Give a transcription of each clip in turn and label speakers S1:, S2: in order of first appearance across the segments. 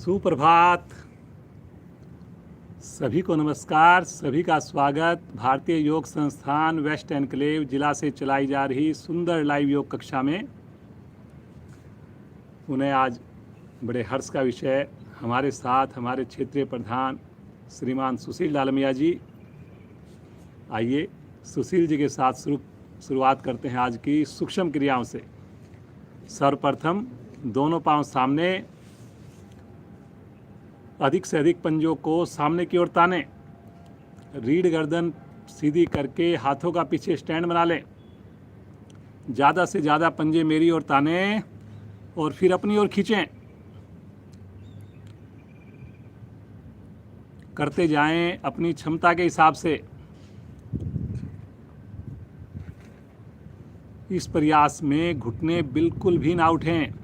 S1: सुप्रभात। सभी को नमस्कार, सभी का स्वागत भारतीय योग संस्थान वेस्ट एनक्लेव जिला से चलाई जा रही सुंदर लाइव योग कक्षा में। उन्हें आज बड़े हर्ष का विषय हमारे साथ हमारे क्षेत्रीय प्रधान श्रीमान सुशील डालमिया जी। आइए सुशील जी के साथ शुरुआत करते हैं आज की सूक्ष्म क्रियाओं से। सर्वप्रथम दोनों पांव सामने, अधिक से अधिक पंजों को सामने की ओर ताने, रीढ़ गर्दन सीधी करके हाथों का पीछे स्टैंड बना लें। ज़्यादा से ज़्यादा पंजे मेरी ओर ताने और फिर अपनी ओर खींचें। करते जाएं अपनी क्षमता के हिसाब से। इस प्रयास में घुटने बिल्कुल भी ना उठें।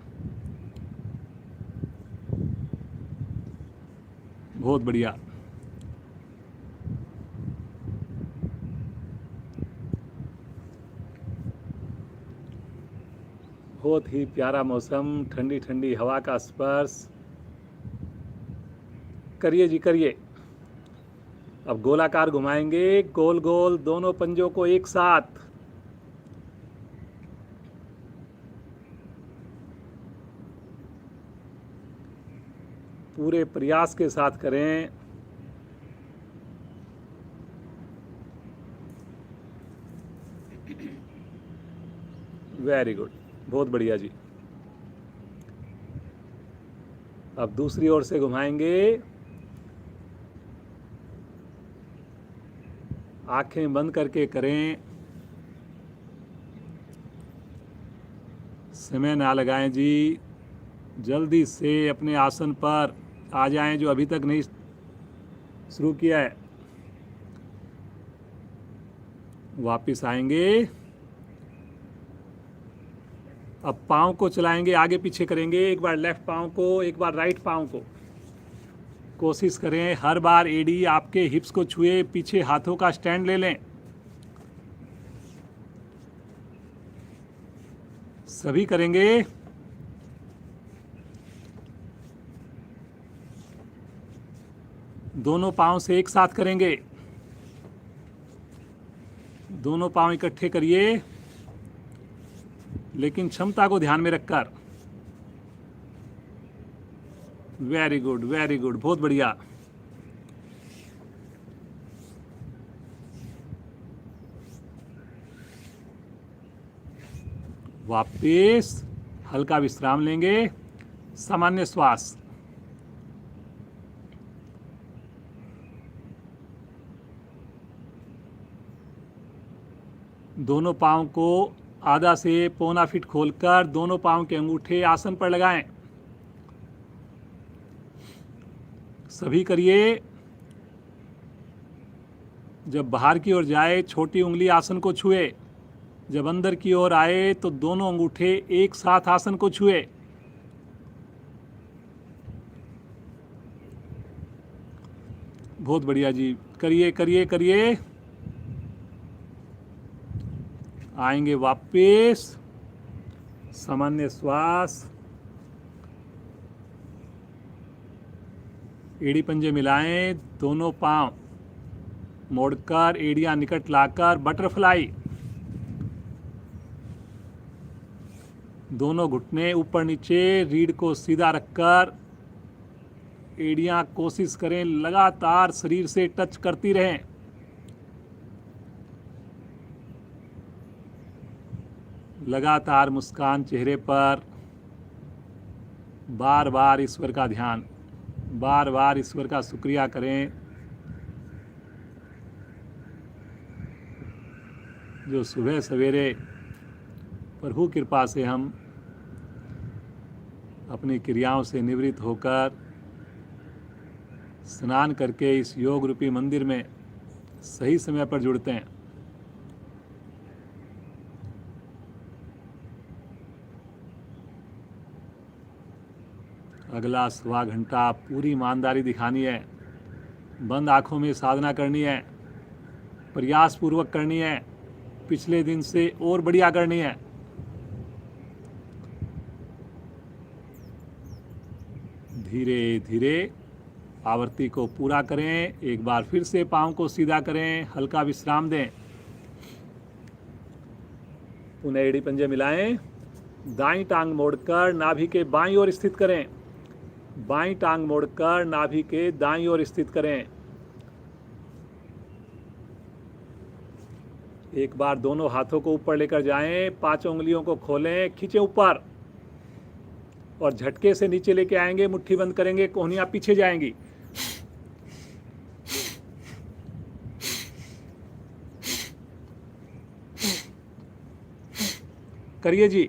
S1: बहुत बढ़िया। बहुत ही प्यारा मौसम, ठंडी ठंडी हवा का स्पर्श। करिए जी करिए। अब गोलाकार घुमाएंगे, गोल गोल दोनों पंजों को एक साथ। पूरे प्रयास के साथ करें। वेरी गुड, बहुत बढ़िया जी। अब दूसरी ओर से घुमाएंगे। आंखें बंद करके करें। समय ना लगाएं जी। जल्दी से अपने आसन पर आ जाएं जो अभी तक नहीं शुरू किया है। वापस आएंगे। अब पाँव को चलाएंगे, आगे पीछे करेंगे। एक बार लेफ्ट पाँव को, एक बार राइट पाँव को। कोशिश करें हर बार एडी आपके हिप्स को छुए, पीछे हाथों का स्टैंड ले लें। सभी करेंगे। दोनों पाँव से एक साथ करेंगे। दोनों पाँव इकट्ठे करिए, लेकिन क्षमता को ध्यान में रखकर। वेरी गुड, वेरी गुड, बहुत बढ़िया। वापिस हल्का विश्राम लेंगे। सामान्य श्वास। दोनों पाँव को आधा से पौना फीट खोलकर दोनों पाँव के अंगूठे आसन पर लगाएं। सभी करिए। जब बाहर की ओर जाए छोटी उंगली आसन को छुए। जब अंदर की ओर आए तो दोनों अंगूठे एक साथ आसन को छुए। बहुत बढ़िया जी। करिए करिए करिए। आएंगे वापस। सामान्य श्वास। एड़ी पंजे मिलाएं, दोनों पांव मोड़कर एड़ियां निकट लाकर बटरफ्लाई। दोनों घुटने ऊपर नीचे, रीढ़ को सीधा रखकर एड़ियां कोशिश करें लगातार शरीर से टच करती रहें। लगातार मुस्कान चेहरे पर। बार बार ईश्वर का ध्यान, बार बार ईश्वर का शुक्रिया करें जो सुबह सवेरे प्रभु कृपा से हम अपनी क्रियाओं से निवृत्त होकर स्नान करके इस योग रूपी मंदिर में सही समय पर जुड़ते हैं। अगला सवा घंटा पूरी ईमानदारी दिखानी है। बंद आंखों में साधना करनी है, प्रयास पूर्वक करनी है, पिछले दिन से और बढ़िया करनी है। धीरे धीरे आवृत्ति को पूरा करें। एक बार फिर से पाँव को सीधा करें, हल्का विश्राम दें। पुनः एड़ी पंजे मिलाएं। दाईं टांग मोड़कर नाभि के बाईं ओर स्थित करें। बाईं टांग मोड़कर नाभि के दाईं ओर स्थित करें। एक बार दोनों हाथों को ऊपर लेकर जाएं, 5 उंगलियों को खोलें, खींचे ऊपर और झटके से नीचे लेके आएंगे, मुट्ठी बंद करेंगे, कोहनियां पीछे जाएंगी। करिए जी,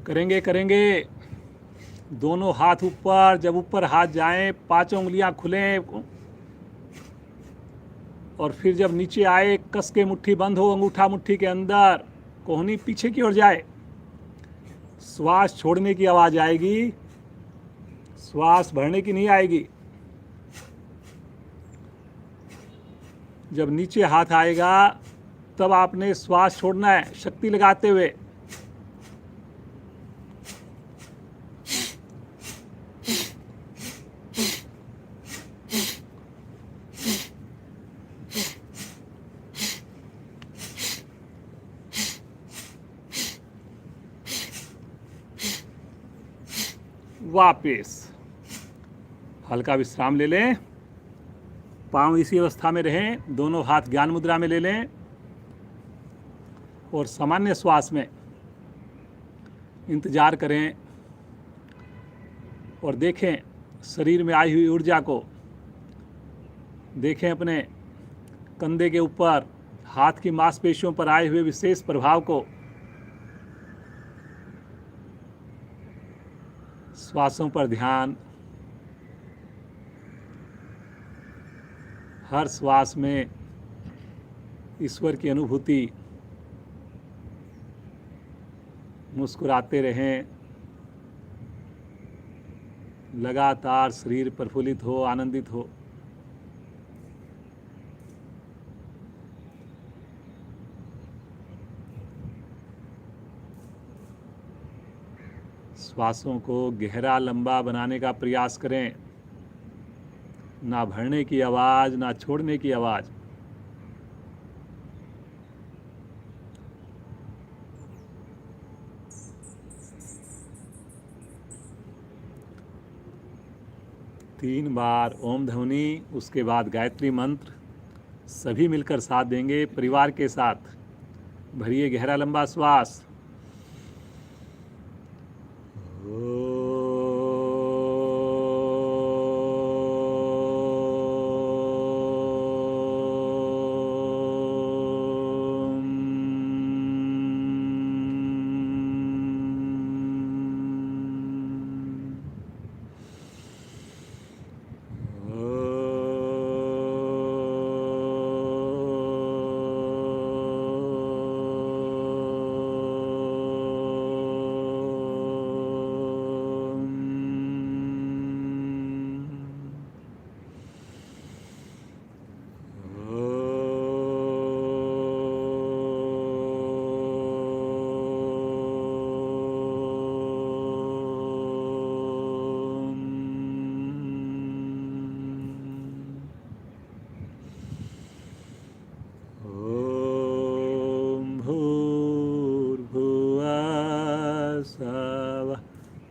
S1: करेंगे। दोनों हाथ ऊपर, जब ऊपर हाथ जाएं 5 उंगलियां खुलें और फिर जब नीचे आए कस के मुट्ठी बंद हो, अंगूठा मुट्ठी के अंदर, कोहनी पीछे की ओर जाए। श्वास छोड़ने की आवाज आएगी, श्वास भरने की नहीं आएगी। जब नीचे हाथ आएगा तब आपने श्वास छोड़ना है, शक्ति लगाते हुए। वापिस हल्का विश्राम ले लें, पांव इसी अवस्था में रहें, दोनों हाथ ज्ञान मुद्रा में ले लें और सामान्य श्वास में इंतजार करें और देखें शरीर में आई हुई ऊर्जा को। देखें अपने कंधे के ऊपर, हाथ की मांसपेशियों पर आए हुए विशेष प्रभाव को। श्वासों पर ध्यान, हर श्वास में ईश्वर की अनुभूति। मुस्कुराते रहें, लगातार शरीर प्रफुल्लित हो, आनंदित हो। श्वासों को गहरा लंबा बनाने का प्रयास करें। ना भरने की आवाज़, ना छोड़ने की आवाज़। तीन बार ओम ध्वनि, उसके बाद गायत्री मंत्र सभी मिलकर साथ देंगे परिवार के साथ। भरिए गहरा लंबा श्वास।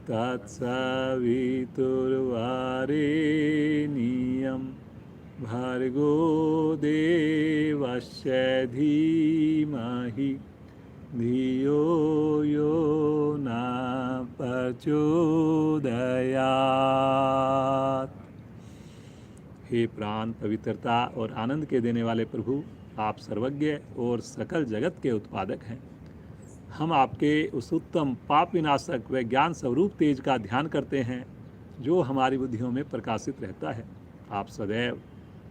S1: तत्सवितुर्वरेण्यं भर्गो देवस्य धीमहि धियो यो न प्रचोदयात्। हे प्राण, पवित्रता और आनंद के देने वाले प्रभु, आप सर्वज्ञ और सकल जगत के उत्पादक हैं। हम आपके उस उत्तम पाप विनाशक व ज्ञान स्वरूप तेज का ध्यान करते हैं जो हमारी बुद्धियों में प्रकाशित रहता है। आप सदैव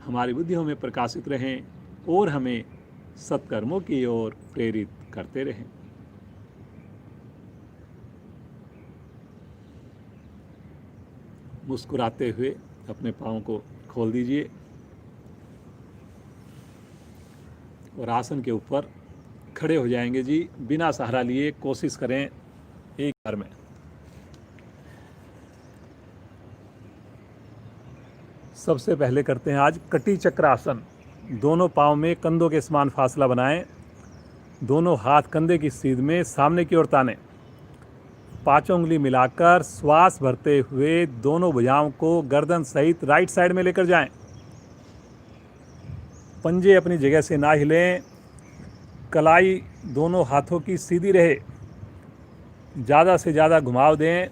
S1: हमारी बुद्धियों में प्रकाशित रहें और हमें सत्कर्मों की ओर प्रेरित करते रहें। मुस्कुराते हुए अपने पाँव को खोल दीजिए और आसन के ऊपर खड़े हो जाएंगे जी। बिना सहारा लिए कोशिश करें एक बार में। सबसे पहले करते हैं आज कटी चक्र आसन। दोनों पाँव में कंधों के समान फासला बनाएं, दोनों हाथ कंधे की सीध में सामने की ओर ताने, पांचों उंगली मिलाकर श्वास भरते हुए दोनों भुजाओं को गर्दन सहित राइट साइड में लेकर जाएं। पंजे अपनी जगह से ना हिलें, कलाई दोनों हाथों की सीधी रहे, ज़्यादा से ज़्यादा घुमाव दें।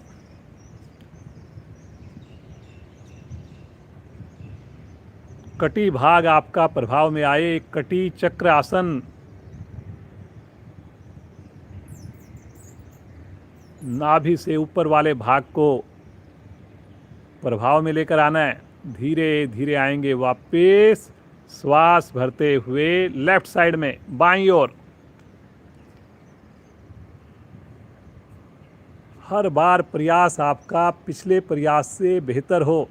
S1: कटी भाग आपका प्रभाव में आए, कटी चक्र आसन। नाभि से ऊपर वाले भाग को प्रभाव में लेकर आना है। धीरे धीरे आएंगे वापस, श्वास भरते हुए लेफ्ट साइड में बाईं ओर। हर बार प्रयास आपका पिछले प्रयास से बेहतर हो।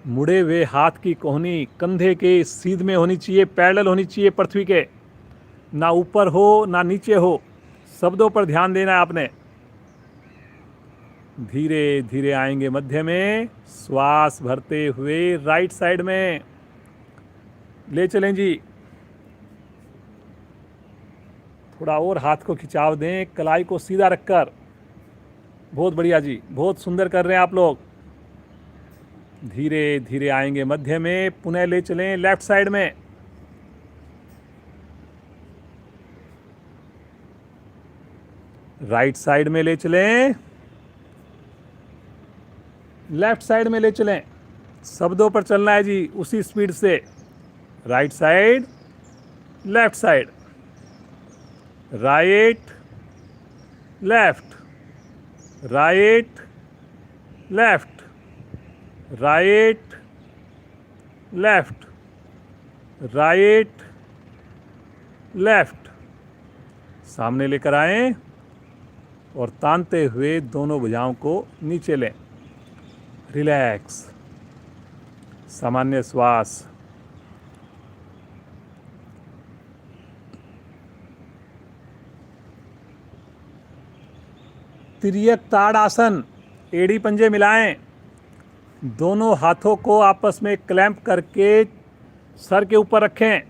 S1: मुड़े हुए हाथ की कोहनी कंधे के सीध में होनी चाहिए, पैरेलल होनी चाहिए पृथ्वी के, ना ऊपर हो ना नीचे हो। शब्दों पर ध्यान देना है आपने। धीरे धीरे आएंगे मध्य में, श्वास भरते हुए राइट साइड में ले चलें जी। थोड़ा और हाथ को खिंचाव दें, कलाई को सीधा रखकर। बहुत बढ़िया जी, बहुत सुंदर कर रहे हैं आप लोग। धीरे धीरे आएंगे मध्य में, पुनः ले चलें लेफ्ट साइड में। राइट साइड में ले चलें, लेफ्ट साइड में ले चलें। शब्दों पर चलना है जी, उसी स्पीड से। Right side, left side, right left, right left, right left, right left. सामने लेकर आएं और तानते हुए दोनों भुजाओं को नीचे लें। रिलैक्स, सामान्य श्वास। तिर्यक ताड़ आसन। एड़ी पंजे मिलाएं, दोनों हाथों को आपस में क्लैंप करके सर के ऊपर रखें।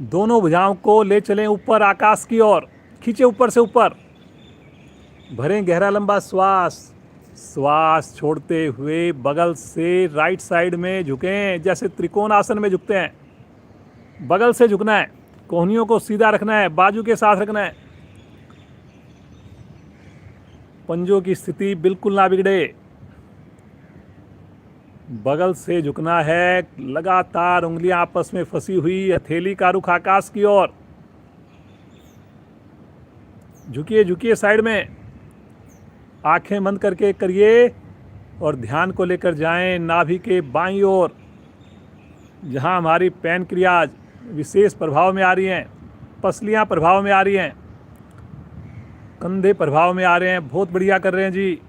S1: दोनों भुजाओं को ले चलें ऊपर आकाश की ओर, खींचे ऊपर से ऊपर। भरें गहरा लंबा श्वास। श्वास छोड़ते हुए बगल से राइट साइड में झुकें, जैसे त्रिकोण आसन में झुकते हैं। बगल से झुकना है, कोहनियों को सीधा रखना है, बाजू के साथ रखना है। पंजों की स्थिति बिल्कुल ना बिगड़े। बगल से झुकना है, लगातार उंगलियां आपस में फंसी हुई, हथेली का रुख आकाश की ओर। झुकिए झुकिए साइड में, आंखें बंद करके करिए और ध्यान को लेकर जाएं नाभि के बाईं ओर, जहां हमारी पैनक्रियाज विशेष प्रभाव में आ रही हैं, पसलियां प्रभाव में आ रही हैं, कंधे प्रभाव में आ रहे हैं। बहुत बढ़िया कर रहे हैं जी।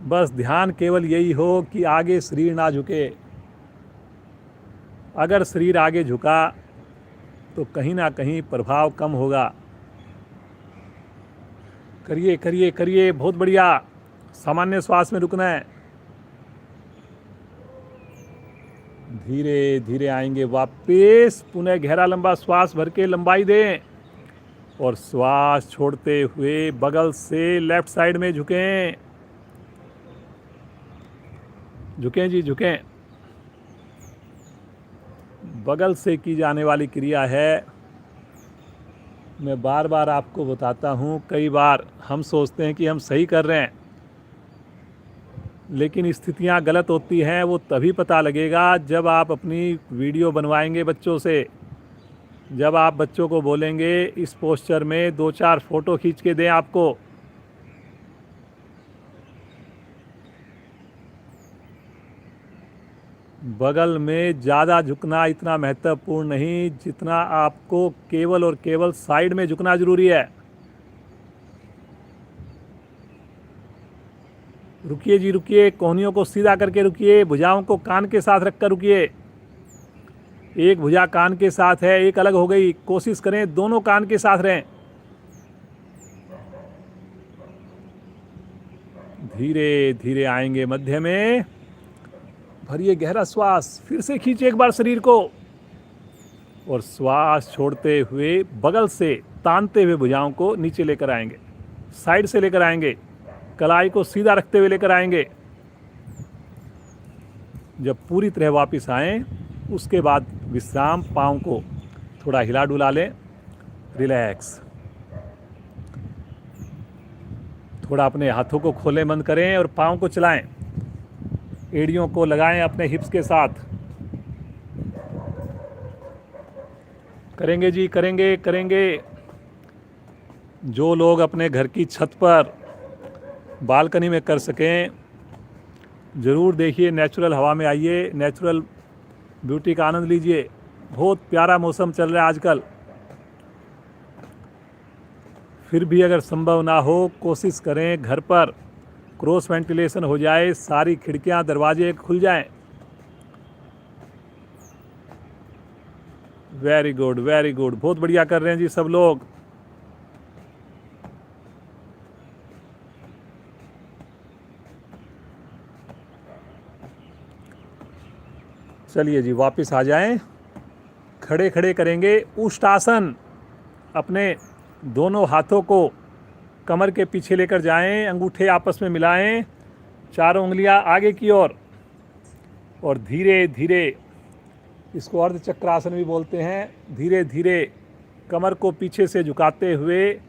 S1: बस ध्यान केवल यही हो कि आगे शरीर ना झुके। अगर शरीर आगे झुका तो कहीं ना कहीं प्रभाव कम होगा। करिए करिए करिए, बहुत बढ़िया। सामान्य श्वास में रुकना है। धीरे धीरे आएंगे वापस, पुनः गहरा लंबा श्वास भर के लंबाई दें और श्वास छोड़ते हुए बगल से लेफ्ट साइड में झुकें। झुकें जी झुकें। बगल से की जाने वाली क्रिया है, मैं बार बार आपको बताता हूँ। कई बार हम सोचते हैं कि हम सही कर रहे हैं, लेकिन स्थितियाँ गलत होती हैं। वो तभी पता लगेगा जब आप अपनी वीडियो बनवाएंगे बच्चों से, जब आप बच्चों को बोलेंगे इस पोस्चर में 2-4 फोटो खींच के दें आपको। बगल में ज़्यादा झुकना इतना महत्वपूर्ण नहीं जितना आपको केवल और केवल साइड में झुकना जरूरी है। रुकिए जी रुकिए, कोहनियों को सीधा करके रुकिए, भुजाओं को कान के साथ रखकर रुकिए। एक भुजा कान के साथ है, एक अलग हो गई। कोशिश करें दोनों कान के साथ रहें। धीरे धीरे आएंगे मध्य में, भरिए गहरा श्वास, फिर से खींचे एक बार शरीर को और श्वास छोड़ते हुए बगल से तानते हुए भुजाओं को नीचे लेकर आएंगे, साइड से लेकर आएंगे, कलाई को सीधा रखते हुए लेकर आएंगे। जब पूरी तरह वापस आएं उसके बाद विश्राम, पाँव को थोड़ा हिला डुला लें, रिलैक्स। थोड़ा अपने हाथों को खोलें, बंद करें और पाँव को चलाएं, एड़ियों को लगाएं अपने हिप्स के साथ। करेंगे जी, करेंगे करेंगे। जो लोग अपने घर की छत पर, बालकनी में कर सकें, ज़रूर देखिए, नेचुरल हवा में आइए, नेचुरल ब्यूटी का आनंद लीजिए। बहुत प्यारा मौसम चल रहा है आजकल। फिर भी अगर संभव ना हो, कोशिश करें घर पर क्रॉस वेंटिलेशन हो जाए, सारी खिड़कियां दरवाजे खुल जाएं। वेरी गुड, वेरी गुड, बहुत बढ़िया कर रहे हैं जी सब लोग। चलिए जी, वापस आ जाएं। खड़े खड़े करेंगे उष्टासन। अपने दोनों हाथों को कमर के पीछे लेकर जाएं, अंगूठे आपस में मिलाएं, चारों उंगलियां आगे की ओर, और धीरे धीरे, इसको अर्ध चक्रासन भी बोलते हैं, धीरे धीरे कमर को पीछे से झुकाते हुए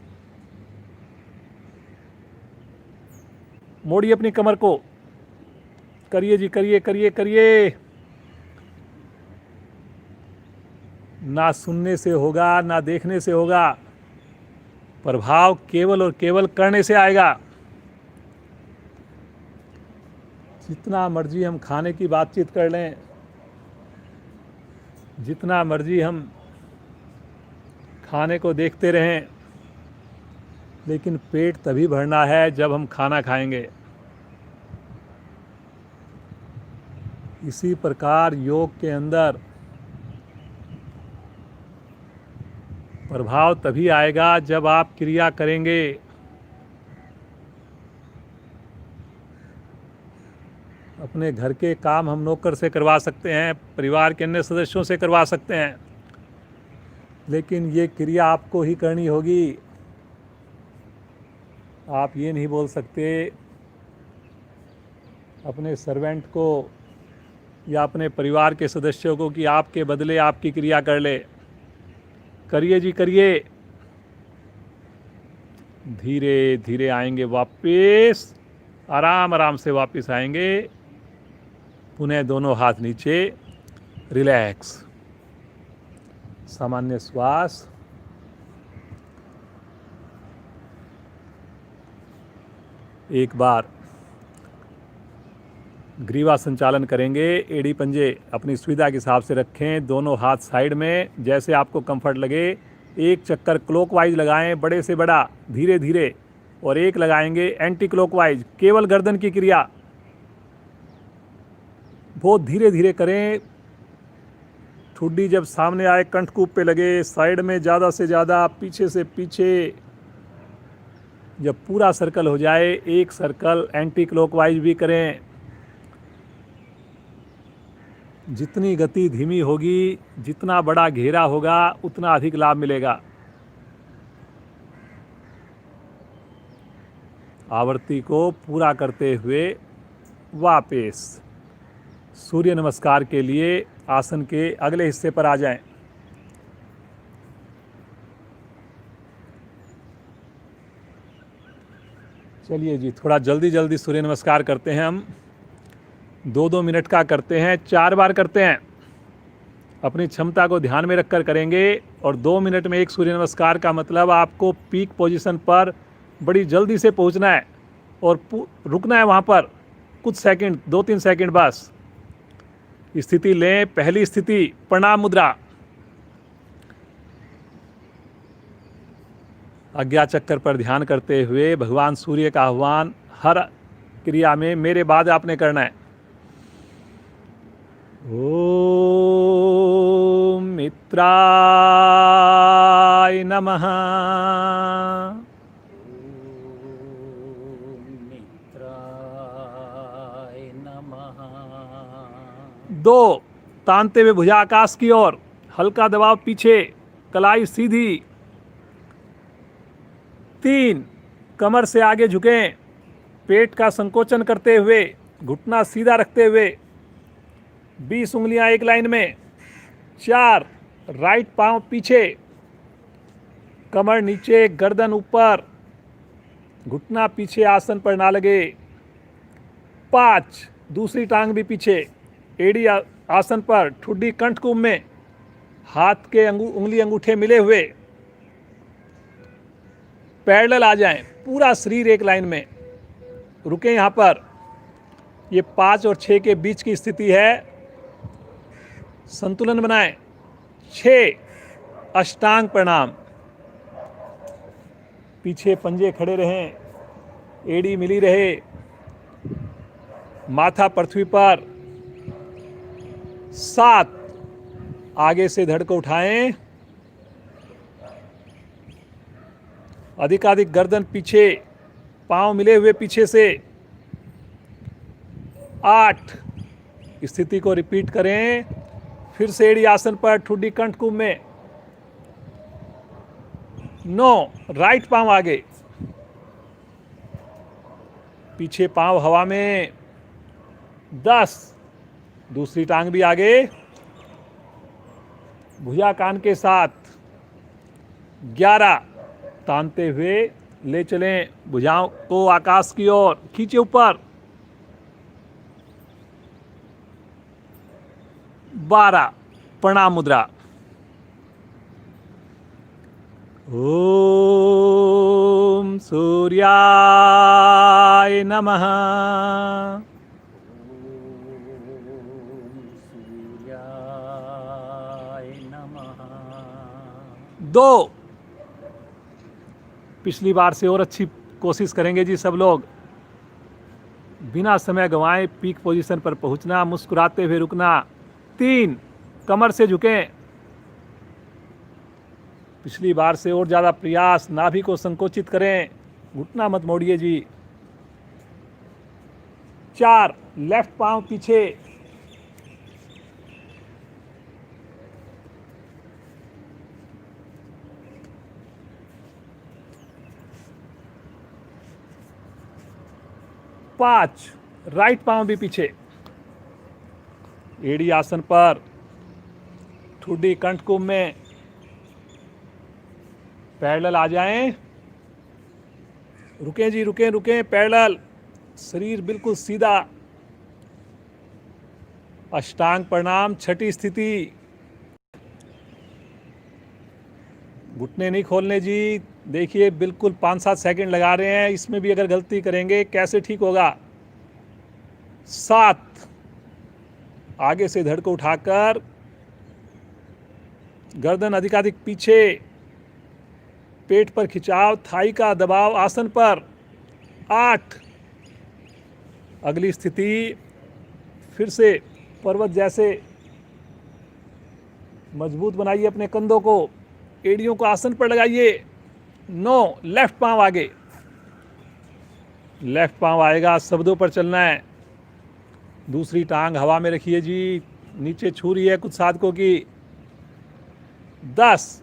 S1: मोड़िए अपनी कमर को। करिए जी, करिए करिए करिए। ना सुनने से होगा, ना देखने से होगा, प्रभाव केवल और केवल करने से आएगा। जितना मर्जी हम खाने की बातचीत कर लें, जितना मर्जी हम खाने को देखते रहें, लेकिन पेट तभी भरना है जब हम खाना खाएंगे। इसी प्रकार योग के अंदर प्रभाव तभी आएगा जब आप क्रिया करेंगे। अपने घर के काम हम नौकर से करवा सकते हैं, परिवार के अन्य सदस्यों से करवा सकते हैं, लेकिन ये क्रिया आपको ही करनी होगी। आप ये नहीं बोल सकते अपने सर्वेंट को या अपने परिवार के सदस्यों को कि आपके बदले आपकी क्रिया कर ले। करिए जी, करिए। धीरे धीरे आएंगे वापस, आराम आराम से वापस आएंगे। पुनः दोनों हाथ नीचे, रिलैक्स, सामान्य श्वास। एक बार ग्रीवा संचालन करेंगे। एड़ी पंजे अपनी सुविधा के हिसाब से रखें, दोनों हाथ साइड में, जैसे आपको कंफर्ट लगे। एक चक्कर क्लॉकवाइज लगाएं, बड़े से बड़ा, धीरे धीरे, और एक लगाएंगे एंटी क्लॉकवाइज, केवल गर्दन की क्रिया। बहुत धीरे धीरे करें। ठुड्डी जब सामने आए, कंठकूप पे लगे, साइड में ज़्यादा से ज़्यादा, पीछे से पीछे। जब पूरा सर्कल हो जाए, एक सर्कल एंटी क्लॉकवाइज भी करें। जितनी गति धीमी होगी, जितना बड़ा घेरा होगा, उतना अधिक लाभ मिलेगा। आवृत्ति को पूरा करते हुए वापस सूर्य नमस्कार के लिए आसन के अगले हिस्से पर आ जाएं। चलिए जी, थोड़ा जल्दी जल्दी सूर्य नमस्कार करते हैं हम। 2-2 मिनट का करते हैं, 4 बार करते हैं। अपनी क्षमता को ध्यान में रखकर करेंगे। और 2 मिनट में एक सूर्य नमस्कार का मतलब आपको पीक पोजीशन पर बड़ी जल्दी से पहुंचना है और रुकना है वहाँ पर कुछ सेकंड, 2-3 सेकंड बस। स्थिति लें। पहली स्थिति, प्रणाम मुद्रा। आज्ञा चक्कर पर ध्यान करते हुए भगवान सूर्य का आह्वान हर क्रिया में मेरे बाद आपने करना है। ओम मित्राय नमः।
S2: ओम मित्राय
S1: 2, तानते हुए भुजा आकाश की ओर, हल्का दबाव पीछे, कलाई सीधी। 3, कमर से आगे झुकें, पेट का संकोचन करते हुए, घुटना सीधा रखते हुए, 20 उंगलियां एक लाइन में। 4, राइट पांव पीछे, कमर नीचे, गर्दन ऊपर, घुटना पीछे, आसन पर ना लगे। 5, दूसरी टांग भी पीछे, एड़ी आसन पर, ठुड्डी कंठ कुंभ में, हाथ के उंगली अंगूठे मिले हुए, पैरेलल आ जाएं, पूरा शरीर एक लाइन में। रुकें यहाँ पर। ये 5 और 6 के बीच की स्थिति है, संतुलन बनाएं। 6, अष्टांग प्रणाम, पीछे पंजे खड़े रहें, एड़ी मिली रहे, माथा पृथ्वी पर। 7, आगे से धड़ को उठाएं, अधिकाधिक गर्दन पीछे, पांव मिले हुए पीछे से। 8, स्थिति को रिपीट करें, फिर से एड़ी आसन पर, ठुड्डी कंठ कुंभ में। 9, राइट पांव आगे, पीछे पांव हवा में। 10, दूसरी टांग भी आगे, भुजा कान के साथ। 11, तानते हुए ले चलें, भुजाओं को आकाश की ओर, खींचे ऊपर। 12, प्रणाम मुद्रा। ओम सूर्याय नमः।
S2: सूर्याय नमः।
S1: 2, पिछली बार से और अच्छी कोशिश करेंगे जी सब लोग। बिना समय गंवाए पीक पोजीशन पर पहुंचना, मुस्कुराते हुए रुकना। 3, कमर से झुकें, पिछली बार से और ज़्यादा प्रयास, नाभि को संकोचित करें, घुटना मत मोड़िए जी। 4, लेफ्ट पांव पीछे, 5, राइट पांव भी पीछे, एड़ी आसन पर, ठुड्डी कंठ कुंभ में, पैरेलल आ जाएं। रुकें जी, रुकें रुकें, पैरेलल, शरीर बिल्कुल सीधा। अष्टांग प्रणाम, छठी स्थिति। घुटने नहीं खोलने जी। देखिए बिल्कुल 5-7 सेकंड लगा रहे हैं, इसमें भी अगर गलती करेंगे कैसे ठीक होगा। 7, आगे से धड़ को उठाकर, गर्दन अधिकाधिक पीछे, पेट पर खिंचाव, थाई का दबाव आसन पर। 8, अगली स्थिति, फिर से पर्वत जैसे मजबूत बनाइए अपने कंधों को, एड़ियों को आसन पर लगाइए। 9, लेफ्ट पांव आगे, लेफ्ट पांव आएगा, शब्दों पर चलना है। दूसरी टांग हवा में रखिए जी, नीचे छू रही है कुछ साधकों की। 10,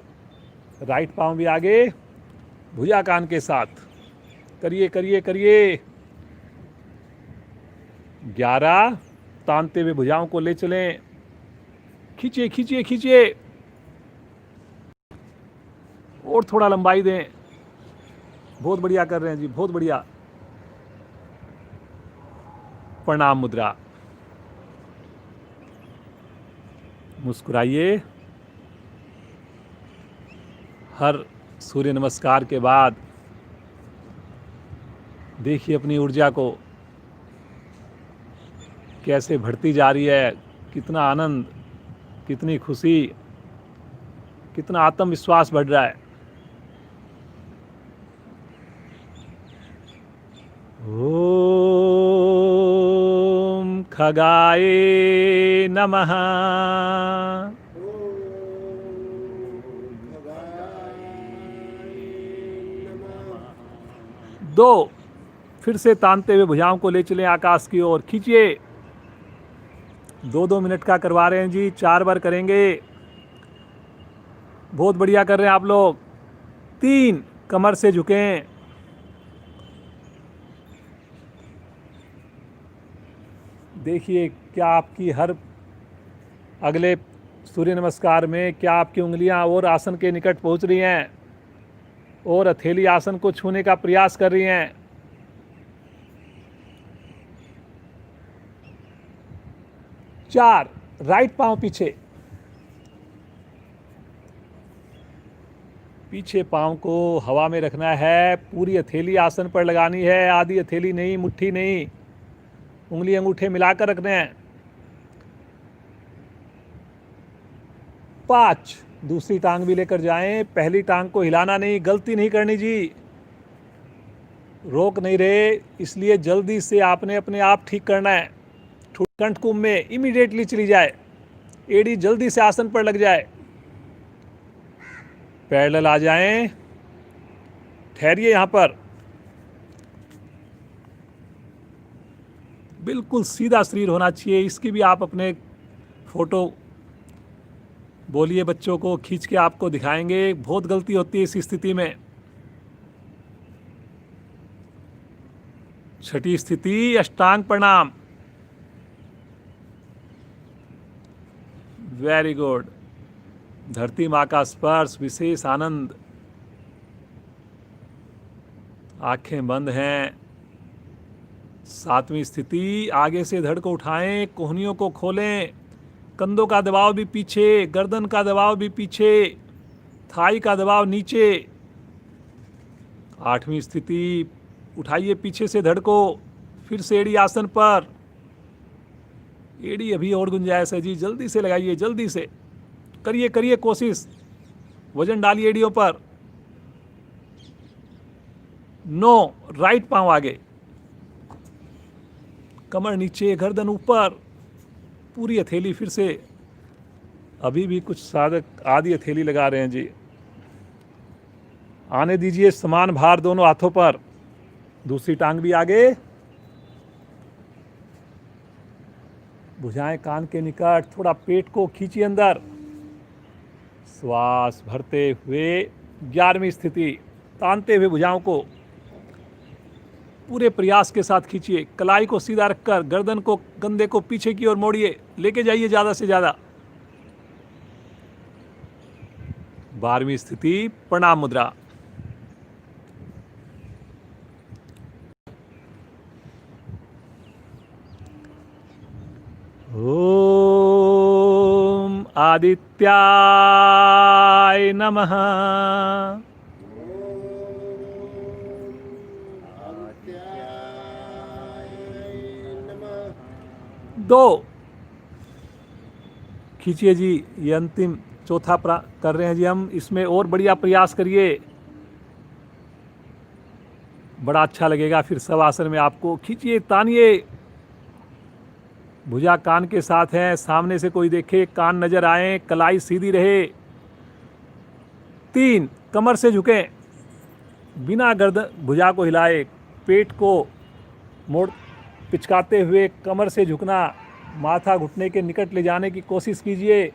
S1: राइट पांव भी आगे, भुजा कान के साथ, करिए करिए करिए। 11, तानते हुए भुजाओं को ले चलें, खींचिए खींचिए खींचिए, और थोड़ा लंबाई दें। बहुत बढ़िया कर रहे हैं जी, बहुत बढ़िया। प्रणाम मुद्रा, मुस्कुराइए। हर सूर्य नमस्कार के बाद देखिए अपनी ऊर्जा को कैसे बढ़ती जा रही है, कितना आनंद, कितनी खुशी, कितना आत्मविश्वास बढ़ रहा है। ओम खगाय नमः। 2, फिर से तानते हुए भुजाओं को ले चलें आकाश की ओर, खींचिए। 2-2 मिनट का करवा रहे हैं जी, 4 बार करेंगे। बहुत बढ़िया कर रहे हैं आप लोग। 3, कमर से झुकें। देखिए क्या आपकी हर अगले सूर्य नमस्कार में क्या आपकी उंगलियां और आसन के निकट पहुंच रही हैं और हथेली आसन को छूने का प्रयास कर रही हैं। 4, राइट पांव पीछे। पीछे पांव को हवा में रखना है, पूरी हथेली आसन पर लगानी है, आधी हथेली नहीं, मुट्ठी नहीं, उंगली अंगूठे मिलाकर रखने हैं। 5, दूसरी टांग भी लेकर जाएं, पहली टांग को हिलाना नहीं, गलती नहीं करनी जी, रोक नहीं रहे, इसलिए जल्दी से आपने अपने आप ठीक करना है। कंठ कुंभ में इमीडिएटली चली जाए, एड़ी जल्दी से आसन पर लग जाए। पैरेलल आ जाएं, ठहरिए यहां पर, बिल्कुल सीधा शरीर होना चाहिए। इसकी भी आप अपने फोटो बोलिए, बच्चों को खींच के आपको दिखाएंगे। बहुत गलती होती है इस स्थिति में। छठी स्थिति, अष्टांग प्रणाम। Very good. धरती माँ का स्पर्श, विशेष आनंद। आंखें बंद हैं। 7वीं स्थिति, आगे से धड़ को उठाएं, कोहनियों को खोलें, कंधों का दबाव भी पीछे, गर्दन का दबाव भी पीछे, थाई का दबाव नीचे। 8वीं स्थिति, उठाइए पीछे से धड़ को, फिर से एड़ी आसन पर। एड़ी अभी और गुंजाइश है जी, जल्दी से लगाइए, जल्दी से करिए, करिए कोशिश, वजन डालिए एड़ियों पर। 9, राइट पांव आगे, कमर नीचे, गर्दन ऊपर, पूरी हथेली फिर से। अभी भी कुछ साधक आधी हथेली लगा रहे हैं जी। आने दीजिए समान भार दोनों हाथों पर। दूसरी टांग भी आगे, भुजाएं कान के निकट, थोड़ा पेट को खींचिए अंदर, श्वास भरते हुए। 11वीं स्थिति, तानते हुए भुजाओं को पूरे प्रयास के साथ खींचिए, कलाई को सीधा रखकर, गर्दन को, कंधे को पीछे की ओर मोड़िए, लेके जाइए ज्यादा से ज्यादा। 12वीं स्थिति, प्रणाम मुद्रा। ओम आदित्याय नमः। 2, खींचिए जी, ये अंतिम चौथा कर रहे हैं जी हम, इसमें और बढ़िया प्रयास करिए, बड़ा अच्छा लगेगा फिर सब आसन में आपको। खींचिए, तानिए, भुजा कान के साथ है, सामने से कोई देखे, कान नजर आए, कलाई सीधी रहे। 3, कमर से झुकें, बिना गर्दन भुजा को हिलाए, पेट को मोड़ पिचकाते हुए कमर से झुकना, माथा घुटने के निकट ले जाने की कोशिश कीजिए।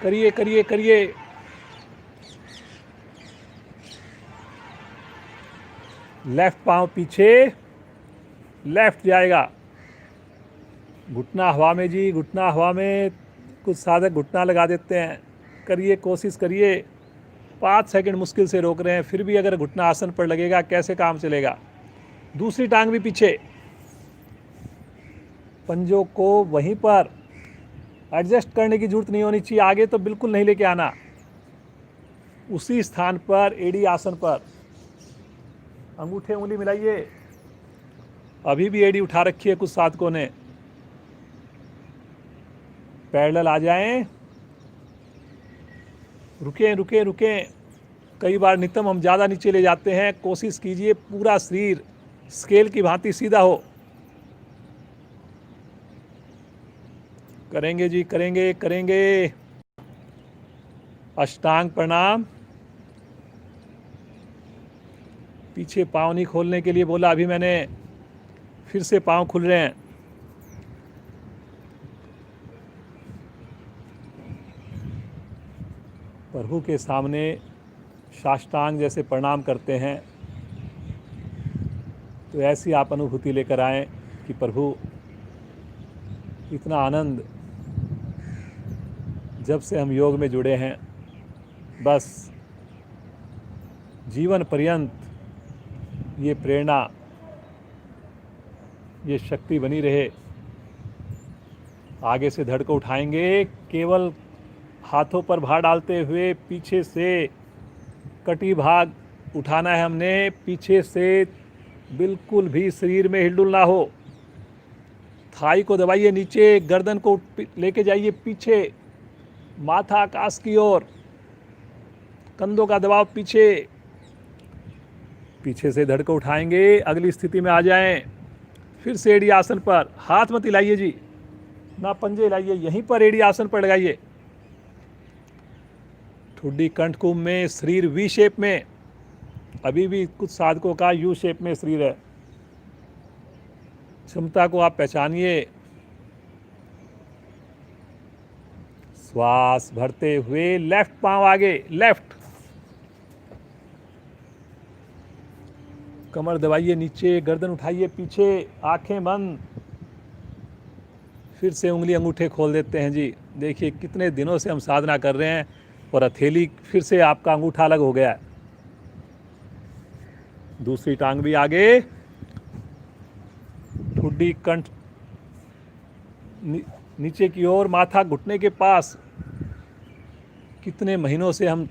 S1: करिए, करिए, करिए। लेफ्ट पांव पीछे, लेफ्ट जाएगा, घुटना हवा में जी, घुटना हवा में। कुछ साधक घुटना लगा देते हैं, करिए, कोशिश करिए। 5 सेकंड मुश्किल से रोक रहे हैं, फिर भी अगर घुटना आसन पर लगेगा कैसे काम चलेगा। दूसरी टांग भी पीछे, पंजों को वहीं पर एडजस्ट करने की जरूरत नहीं होनी चाहिए, आगे तो बिल्कुल नहीं लेके आना, उसी स्थान पर एड़ी आसन पर। अंगूठे उंगली मिलाइए, अभी भी एड़ी उठा रखी है कुछ साधकों ने। पैरेलल आ जाएं, रुकें, रुकें, रुकें। कई बार नितम हम ज़्यादा नीचे ले जाते हैं, कोशिश कीजिए पूरा शरीर स्केल की भांति सीधा हो। करेंगे जी, करेंगे, करेंगे। अष्टांग प्रणाम। पीछे पाँव नहीं खोलने के लिए बोला अभी मैंने, फिर से पाँव खुल रहे हैं। प्रभु के सामने साष्टांग जैसे प्रणाम करते हैं, तो ऐसी आप अनुभूति लेकर आएं कि प्रभु इतना आनंद जब से हम योग में जुड़े हैं, बस जीवन पर्यंत ये प्रेरणा, ये शक्ति बनी रहे। आगे से धड़ को उठाएंगे, केवल हाथों पर भार डालते हुए पीछे से कटी भाग उठाना है हमने। पीछे से बिल्कुल भी शरीर में हिलडुल ना हो। थाई को दबाइए नीचे, गर्दन को लेके जाइए पीछे, माथा आकाश की ओर, कंधों का दबाव पीछे। पीछे से धड़ को उठाएंगे, अगली स्थिति में आ जाएं। फिर से एड़ी आसन पर, हाथ मत हिलाइए जी, ना पंजे हिलाइए, यहीं पर एड़ी आसन पर लगाइए। ठुड्डी कंठ कुंभ में शरीर वी शेप में, अभी भी कुछ साधकों का यू शेप में शरीर है। क्षमता को आप पहचानिए। श्वास भरते हुए लेफ्ट पांव आगे, लेफ्ट, कमर दबाइए नीचे, गर्दन उठाइए पीछे, आंखें बंद। फिर से उंगली अंगूठे खोल देते हैं जी। देखिए कितने दिनों से हम साधना कर रहे हैं और हथेली फिर से आपका अंगूठा अलग हो गया है। दूसरी टांग भी आगे, ठुड्डी कंठ नीचे की ओर, माथा घुटने के पास। कितने महीनों से हम,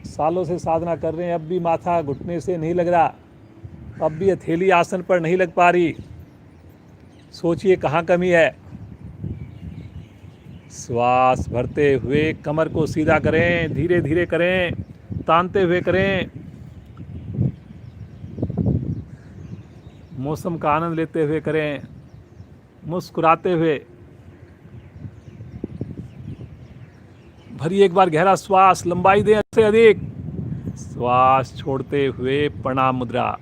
S1: सालों से साधना कर रहे हैं, अब भी माथा घुटने से नहीं लग रहा, अब भी हथेली आसन पर नहीं लग पा रही। सोचिए कहाँ कमी है। श्वास भरते हुए कमर को सीधा करें, धीरे धीरे करें, तानते हुए करें। मौसम का आनंद लेते हुए करें, मुस्कुराते हुए। भरिए एक बार गहरा श्वास, लंबाई दें से अधिक। श्वास छोड़ते हुए प्रणाम मुद्रा।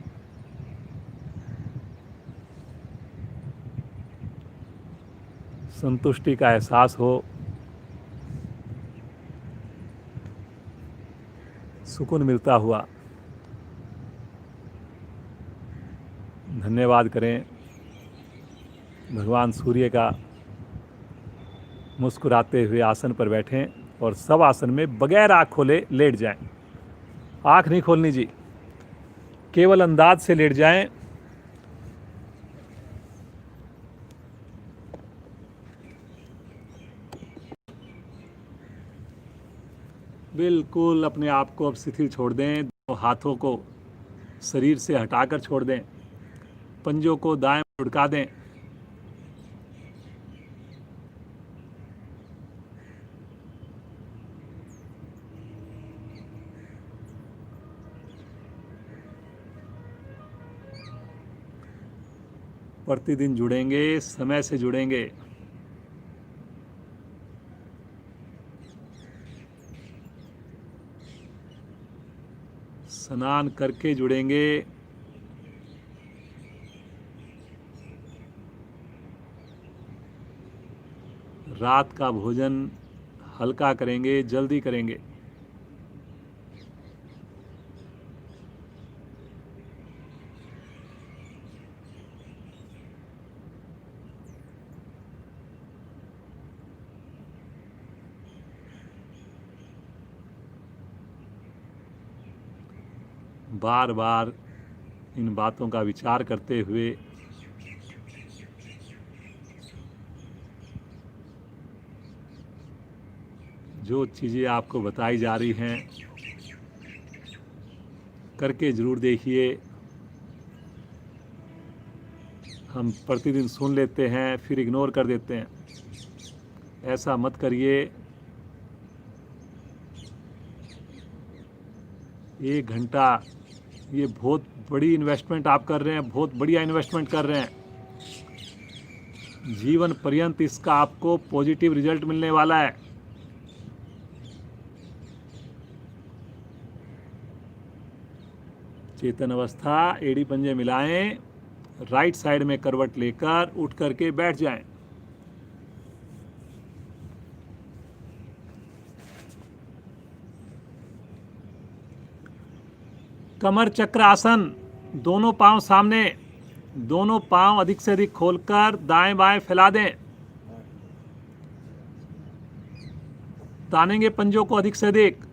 S1: संतुष्टि का एहसास हो, सुकून मिलता हुआ। धन्यवाद करें भगवान सूर्य का। मुस्कुराते हुए आसन पर बैठें और सब आसन में बगैर आँख खोले लेट जाएं। आँख नहीं खोलनी जी, केवल अंदाज से लेट जाएं। बिल्कुल अपने आप को अब शिथिल छोड़ दें। दोनों हाथों को शरीर से हटाकर छोड़ दें, पंजों को दाएं लुढ़का दें। प्रतिदिन जुड़ेंगे, समय से जुड़ेंगे। स्नान करके जुड़ेंगे। रात का भोजन हल्का करेंगे, जल्दी करेंगे। बार बार इन बातों का विचार करते हुए जो चीज़ें आपको बताई जा रही हैं करके ज़रूर देखिए। हम प्रतिदिन सुन लेते हैं फिर इग्नोर कर देते हैं, ऐसा मत करिए। 1 घंटा ये बहुत बड़ी इन्वेस्टमेंट आप कर रहे हैं, बहुत बढ़िया इन्वेस्टमेंट कर रहे हैं। जीवन पर्यंत इसका आपको पॉजिटिव रिजल्ट मिलने वाला है। चेतन अवस्था, एड़ी पंजे मिलाएं, राइट साइड में करवट लेकर उठ करके बैठ जाएं। कमर चक्र आसन, दोनों पांव सामने, दोनों पांव अधिक से अधिक खोलकर दाएं बाएं फैला दें। तानेंगे पंजों को अधिक से अधिक।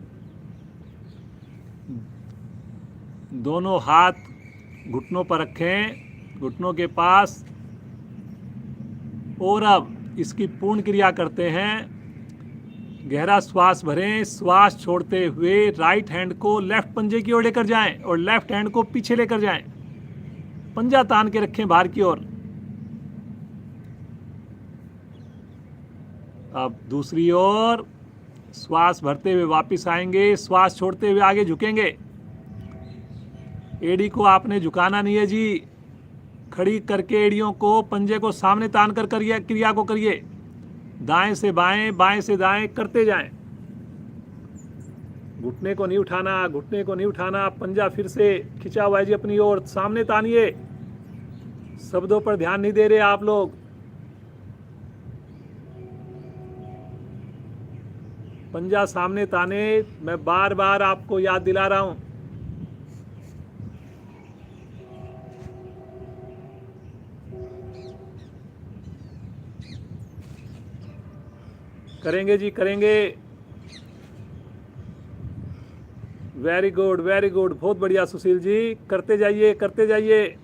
S1: दोनों हाथ घुटनों पर रखें, घुटनों के पास। और अब इसकी पूर्ण क्रिया करते हैं। गहरा श्वास भरें, श्वास छोड़ते हुए राइट हैंड को लेफ्ट पंजे की ओर लेकर जाएं और लेफ्ट हैंड को पीछे लेकर जाएं। पंजा तान के रखें बाहर की ओर। अब दूसरी ओर श्वास भरते हुए वापस आएंगे, श्वास छोड़ते हुए आगे झुकेंगे। एड़ी को आपने झुकाना नहीं है जी। खड़ी करके एड़ियों को, पंजे को सामने तान कर क्रिया को करिए। दाएं से बाएं, बाएं से दाएं करते जाएं। घुटने को नहीं उठाना, घुटने को नहीं उठाना। पंजा फिर से खिंचा हुआ है जी अपनी ओर, सामने तानिए। शब्दों पर ध्यान नहीं दे रहे आप लोग। पंजा सामने ताने, मैं बार बार आपको याद दिला रहा हूं। करेंगे जी, करेंगे। वेरी गुड, वेरी गुड, बहुत बढ़िया सुशील जी, करते जाइए, करते जाइए।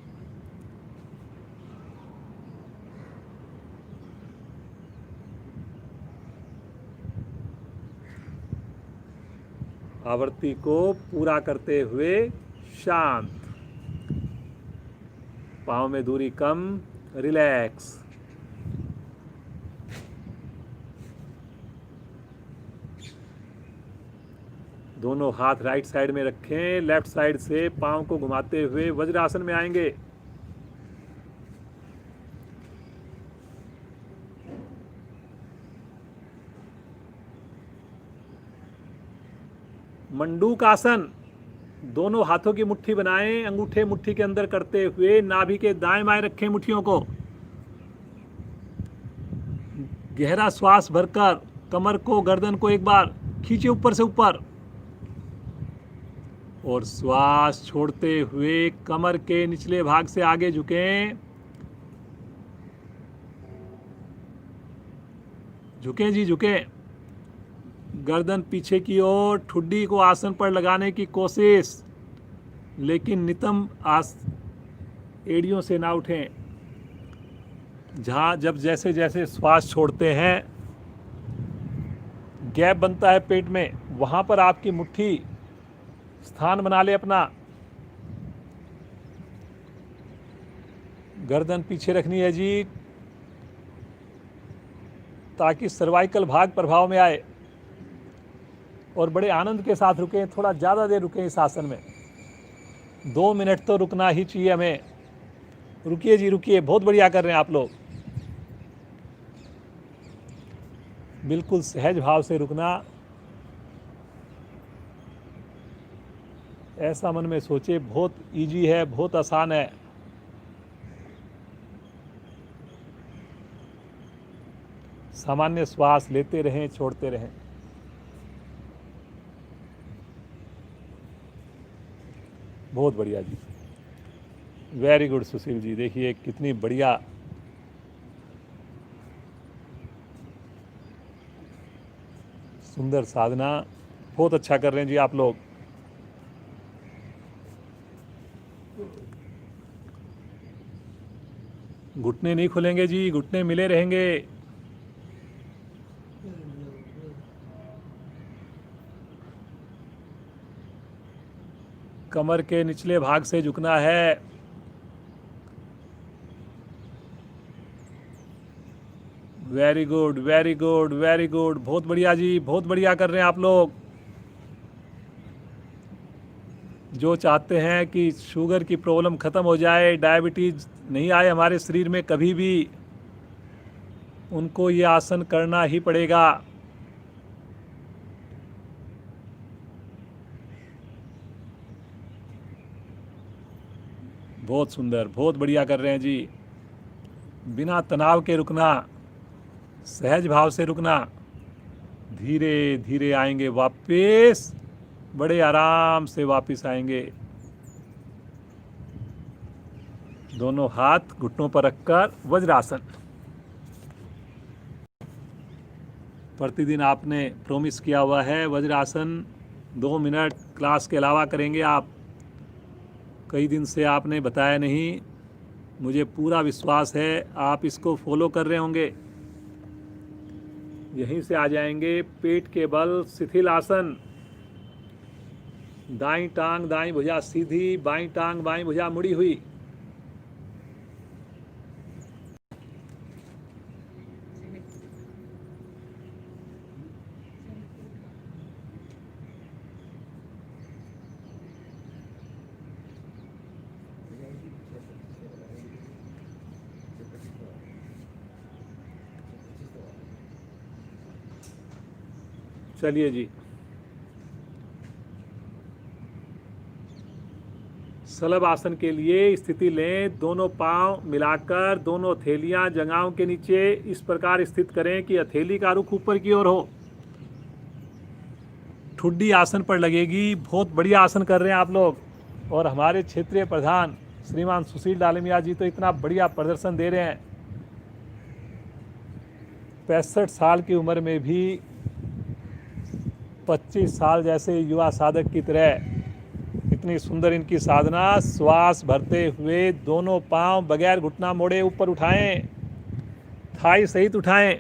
S1: आवृत्ति को पूरा करते हुए शांत, पांव में दूरी कम, रिलैक्स। दोनों हाथ राइट साइड में रखें, लेफ्ट साइड से पांव को घुमाते हुए वज्रासन में आएंगे। मंडूक आसन, दोनों हाथों की मुट्ठी बनाएं, अंगूठे मुट्ठी के अंदर करते हुए नाभि के दाएं बाएं रखें मुट्ठियों को। गहरा श्वास भरकर कमर को, गर्दन को एक बार खींचे ऊपर से ऊपर, और श्वास छोड़ते हुए कमर के निचले भाग से आगे झुकें। झुकें जी, झुकें। गर्दन पीछे की ओर, ठुड्डी को आसन पर लगाने की कोशिश, लेकिन नितंब एड़ियों से ना उठें। जब जैसे जैसे श्वास छोड़ते हैं, गैप बनता है पेट में, वहां पर आपकी मुट्ठी स्थान बना ले अपना। गर्दन पीछे रखनी है जी, ताकि सर्वाइकल भाग प्रभाव में आए। और बड़े आनंद के साथ रुकें, थोड़ा ज़्यादा देर रुकें इस आसन में। 2 मिनट तो रुकना ही चाहिए हमें। रुकिए जी, रुकिए, बहुत बढ़िया कर रहे हैं आप लोग। बिल्कुल सहज भाव से रुकना। ऐसा मन में सोचे, बहुत इजी है, बहुत आसान है। सामान्य श्वास लेते रहें, छोड़ते रहें। बहुत बढ़िया जी, वेरी गुड सुशील जी। देखिए कितनी बढ़िया सुंदर साधना, बहुत अच्छा कर रहे हैं जी आप लोग। घुटने नहीं खुलेंगे जी, घुटने मिले रहेंगे। कमर के निचले भाग से झुकना है। Very good, very good, very good, बहुत बढ़िया जी, बहुत बढ़िया कर रहे हैं आप लोग। जो चाहते हैं कि शुगर की प्रॉब्लम ख़त्म हो जाए, डायबिटीज़ नहीं आए हमारे शरीर में कभी भी, उनको ये आसन करना ही पड़ेगा। बहुत सुंदर, बहुत बढ़िया कर रहे हैं जी। बिना तनाव के रुकना, सहज भाव से रुकना। धीरे धीरे आएंगे वापस, बड़े आराम से वापस आएंगे। दोनों हाथ घुटनों पर रखकर वज्रासन। प्रतिदिन आपने प्रॉमिस किया हुआ है वज्रासन 2 मिनट क्लास के अलावा करेंगे आप। कई दिन से आपने बताया नहीं, मुझे पूरा विश्वास है आप इसको फॉलो कर रहे होंगे। यहीं से आ जाएंगे पेट के बल शिथिल आसन। दाईं टांग दाईं भुजा सीधी, बाईं टांग बाईं भुजा मुड़ी हुई। चलिए जी, सलभ आसन के लिए स्थिति लें। दोनों पांव मिलाकर दोनों हथेलियां जंघाओं के नीचे इस प्रकार स्थित करें कि हथेली का रुख ऊपर की ओर हो। ठुड्डी आसन पर लगेगी। बहुत बढ़िया आसन कर रहे हैं आप लोग। और हमारे क्षेत्रीय प्रधान श्रीमान सुशील डालमिया जी तो इतना बढ़िया प्रदर्शन दे रहे हैं। 65 साल की उम्र में भी 25 साल जैसे युवा साधक की तरह इतनी सुंदर इनकी साधना। श्वास भरते हुए दोनों पांव बगैर घुटना मोड़े ऊपर उठाएं, थाई सहित उठाएं,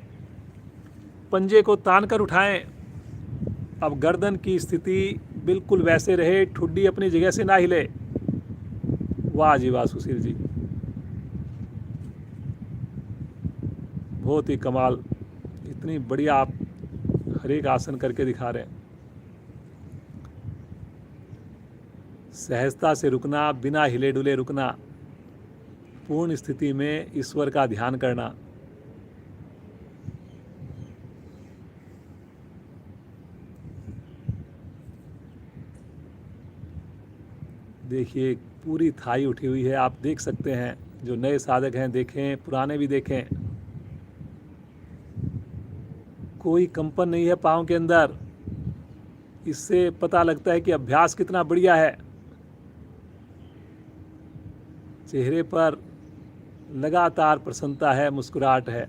S1: पंजे को तान कर उठाएं। अब गर्दन की स्थिति बिल्कुल वैसे रहे, ठुड्डी अपनी जगह से ना हिले। वाह जी वाह सुशील जी, बहुत ही कमाल। इतनी बढ़िया आप हर एक आसन करके दिखा रहे हैं। सहजता से रुकना, बिना हिले डुले रुकना, पूर्ण स्थिति में ईश्वर का ध्यान करना। देखिए पूरी थाई उठी हुई है, आप देख सकते हैं। जो नए साधक हैं देखें, पुराने भी देखें, कोई कंपन नहीं है पाँव के अंदर। इससे पता लगता है कि अभ्यास कितना बढ़िया है। चेहरे पर लगातार प्रसन्नता है, मुस्कुराहट है।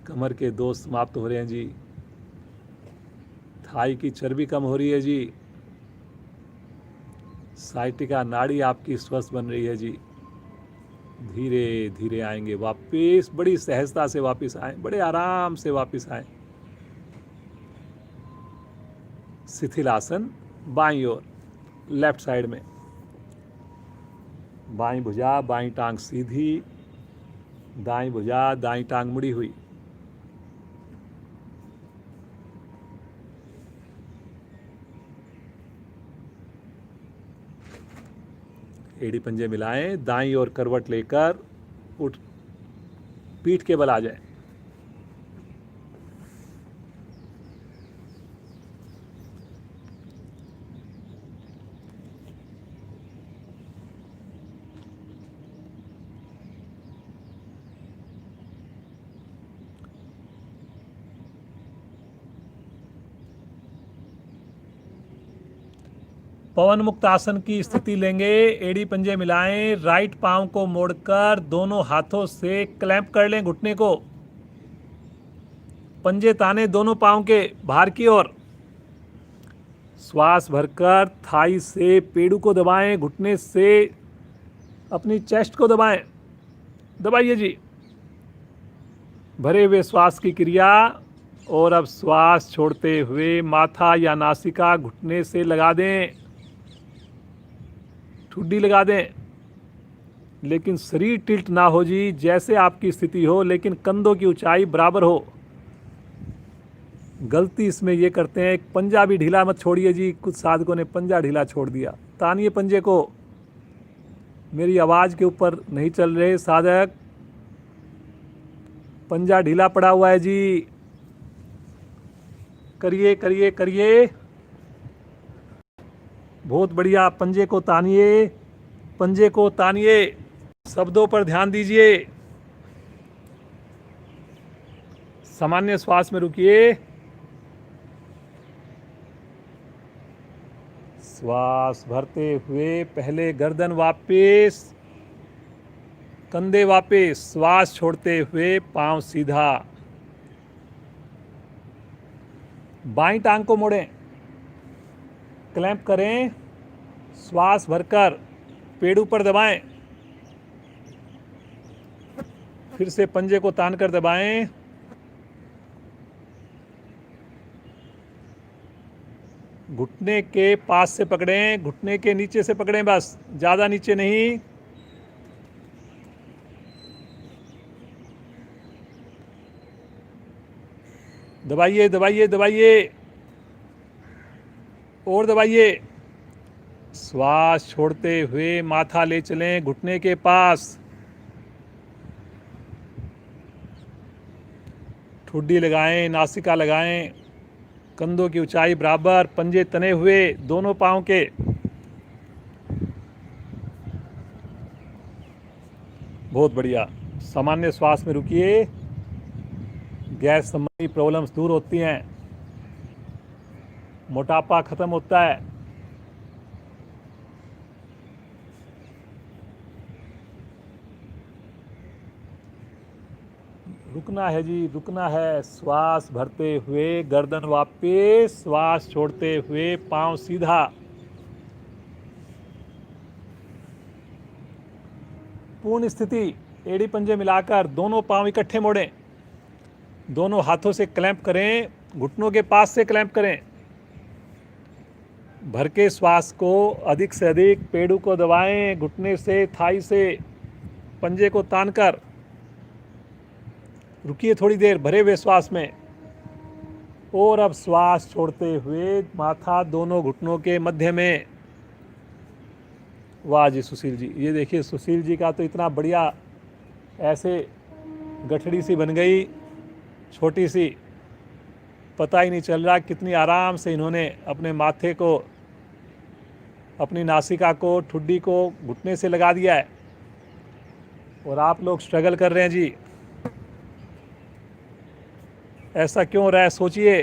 S1: कमर के दोष समाप्त हो रहे हैं जी। थाई की चर्बी कम हो रही है जी। साइटिका नाड़ी आपकी स्वस्थ बन रही है जी। धीरे धीरे आएंगे वापिस, बड़ी सहजता से वापिस आए, बड़े आराम से वापिस आए। शिथिल आसन बाईं ओर, लेफ्ट साइड में। बाईं भुजा बाईं टांग सीधी, दाईं भुजा दाईं टांग मुड़ी हुई। एड़ी पंजे मिलाएं, दाईं ओर करवट लेकर उठ, पीठ के बल आ जाए। पवन मुक्त आसन की स्थिति लेंगे। एड़ी पंजे मिलाएं, राइट पांव को मोड़कर दोनों हाथों से क्लैंप कर लें घुटने को। पंजे ताने दोनों पांव के बाहर की ओर। श्वास भरकर थाई से पेड़ू को दबाएं, घुटने से अपनी चेस्ट को दबाएं। दबाइए जी। भरे हुए श्वास की क्रिया। और अब श्वास छोड़ते हुए माथा या नासिका घुटने से लगा दें, ठुड्डी लगा दें। लेकिन शरीर टिल्ट ना हो जी, जैसे आपकी स्थिति हो, लेकिन कंधों की ऊंचाई बराबर हो। गलती इसमें ये करते हैं, पंजा भी ढीला मत छोड़िए जी। कुछ साधकों ने पंजा ढीला छोड़ दिया। तानिए पंजे को। मेरी आवाज़ के ऊपर नहीं चल रहे साधक, पंजा ढीला पड़ा हुआ है जी। करिए करिए करिए, बहुत बढ़िया। पंजे को तानिए, पंजे को तानिए। शब्दों पर ध्यान दीजिए। सामान्य श्वास में रुकिए। श्वास भरते हुए पहले गर्दन वापस, कंधे वापस, श्वास छोड़ते हुए पांव सीधा, बाईं टांग को मोड़ें, क्लैंप करें, श्वास भरकर पेड़ ऊपर दबाएं, फिर से पंजे को तान कर दबाएं, घुटने के पास से पकड़ें, घुटने के नीचे से पकड़ें, बस ज़्यादा नीचे नहीं। दबाइए दबाइए दबाइए और दबाइए। श्वास छोड़ते हुए माथा ले चलें घुटने के पास, ठुड्डी लगाएं, नासिका लगाएं, कंधों की ऊंचाई बराबर, पंजे तने हुए दोनों पांव के। बहुत बढ़िया। सामान्य श्वास में रुकिए, गैस संबंधी प्रॉब्लम्स दूर होती हैं, मोटापा खत्म होता है। रुकना है जी, रुकना है। श्वास भरते हुए गर्दन वापस, श्वास छोड़ते हुए पांव सीधा, पूर्ण स्थिति। एड़ी पंजे मिलाकर दोनों पांव इकट्ठे मोड़ें, दोनों हाथों से क्लैंप करें, घुटनों के पास से क्लैंप करें। भर के श्वास को अधिक से अधिक पेड़ों को दबाएं, घुटने से, थाई से, पंजे को तानकर। रुकिए थोड़ी देर भरे हुए श्वास में, और अब श्वास छोड़ते हुए माथा दोनों घुटनों के मध्य में। वाह जी सुशील जी, ये देखिए सुशील जी का तो इतना बढ़िया, ऐसे गठड़ी सी बन गई छोटी सी, पता ही नहीं चल रहा कितनी आराम से इन्होंने अपने माथे को, अपनी नासिका को, ठुड्डी को घुटने से लगा दिया है। और आप लोग स्ट्रगल कर रहे हैं जी। ऐसा क्यों हो रहा है सोचिए।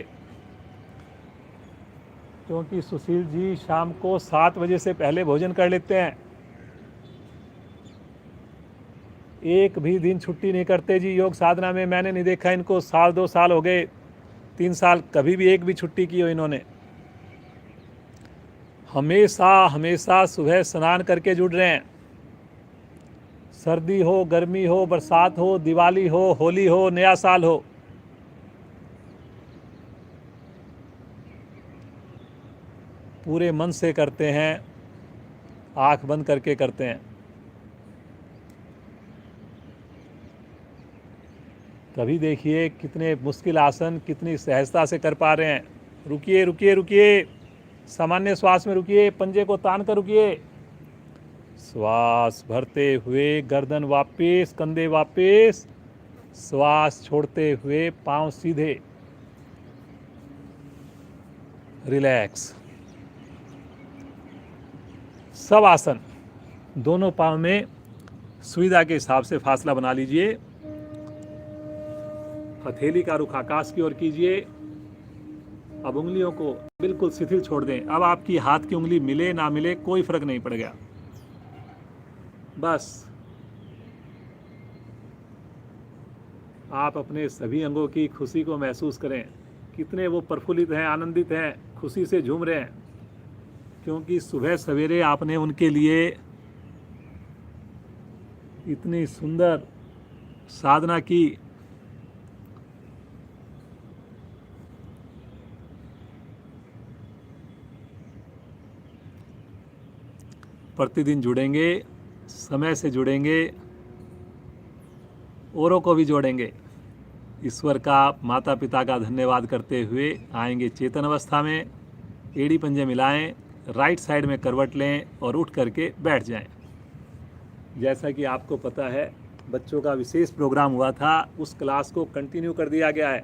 S1: क्योंकि सुशील जी शाम को 7 बजे से पहले भोजन कर लेते हैं, एक भी दिन छुट्टी नहीं करते जी योग साधना में। मैंने नहीं देखा इनको, साल 2 साल हो गए, 3 साल, कभी भी एक भी छुट्टी की हो इन्होंने। हमेशा हमेशा सुबह स्नान करके जुड़ रहे हैं। सर्दी हो, गर्मी हो, बरसात हो, दिवाली हो, होली हो, नया साल हो, पूरे मन से करते हैं, आंख बंद करके करते हैं। तभी देखिए कितने मुश्किल आसन कितनी सहजता से कर पा रहे हैं। रुकिए रुकिए रुकिए, सामान्य श्वास में रुकिए, पंजे को तान कर रुकिए। श्वास भरते हुए गर्दन वापस, कंधे वापस, श्वास छोड़ते हुए पांव सीधे, रिलैक्स। सब आसन दोनों पांव में सुविधा के हिसाब से फासला बना लीजिए। हथेली का रुख आकाश की ओर कीजिए। अब उंगलियों को बिल्कुल शिथिल छोड़ दें। अब आपकी हाथ की उंगली मिले ना मिले कोई फर्क नहीं पड़ गया, बस आप अपने सभी अंगों की खुशी को महसूस करें, कितने वो प्रफुल्लित हैं, आनंदित हैं, खुशी से झूम रहे हैं। क्योंकि सुबह सवेरे आपने उनके लिए इतनी सुंदर साधना की। प्रतिदिन जुड़ेंगे, समय से जुड़ेंगे, औरों को भी जोड़ेंगे। ईश्वर का, माता पिता का धन्यवाद करते हुए आएंगे चेतन अवस्था में। एड़ी पंजे मिलाएं, राइट साइड में करवट लें और उठ करके बैठ जाएं। जैसा कि आपको पता है बच्चों का विशेष प्रोग्राम हुआ था, उस क्लास को कंटिन्यू कर दिया गया है।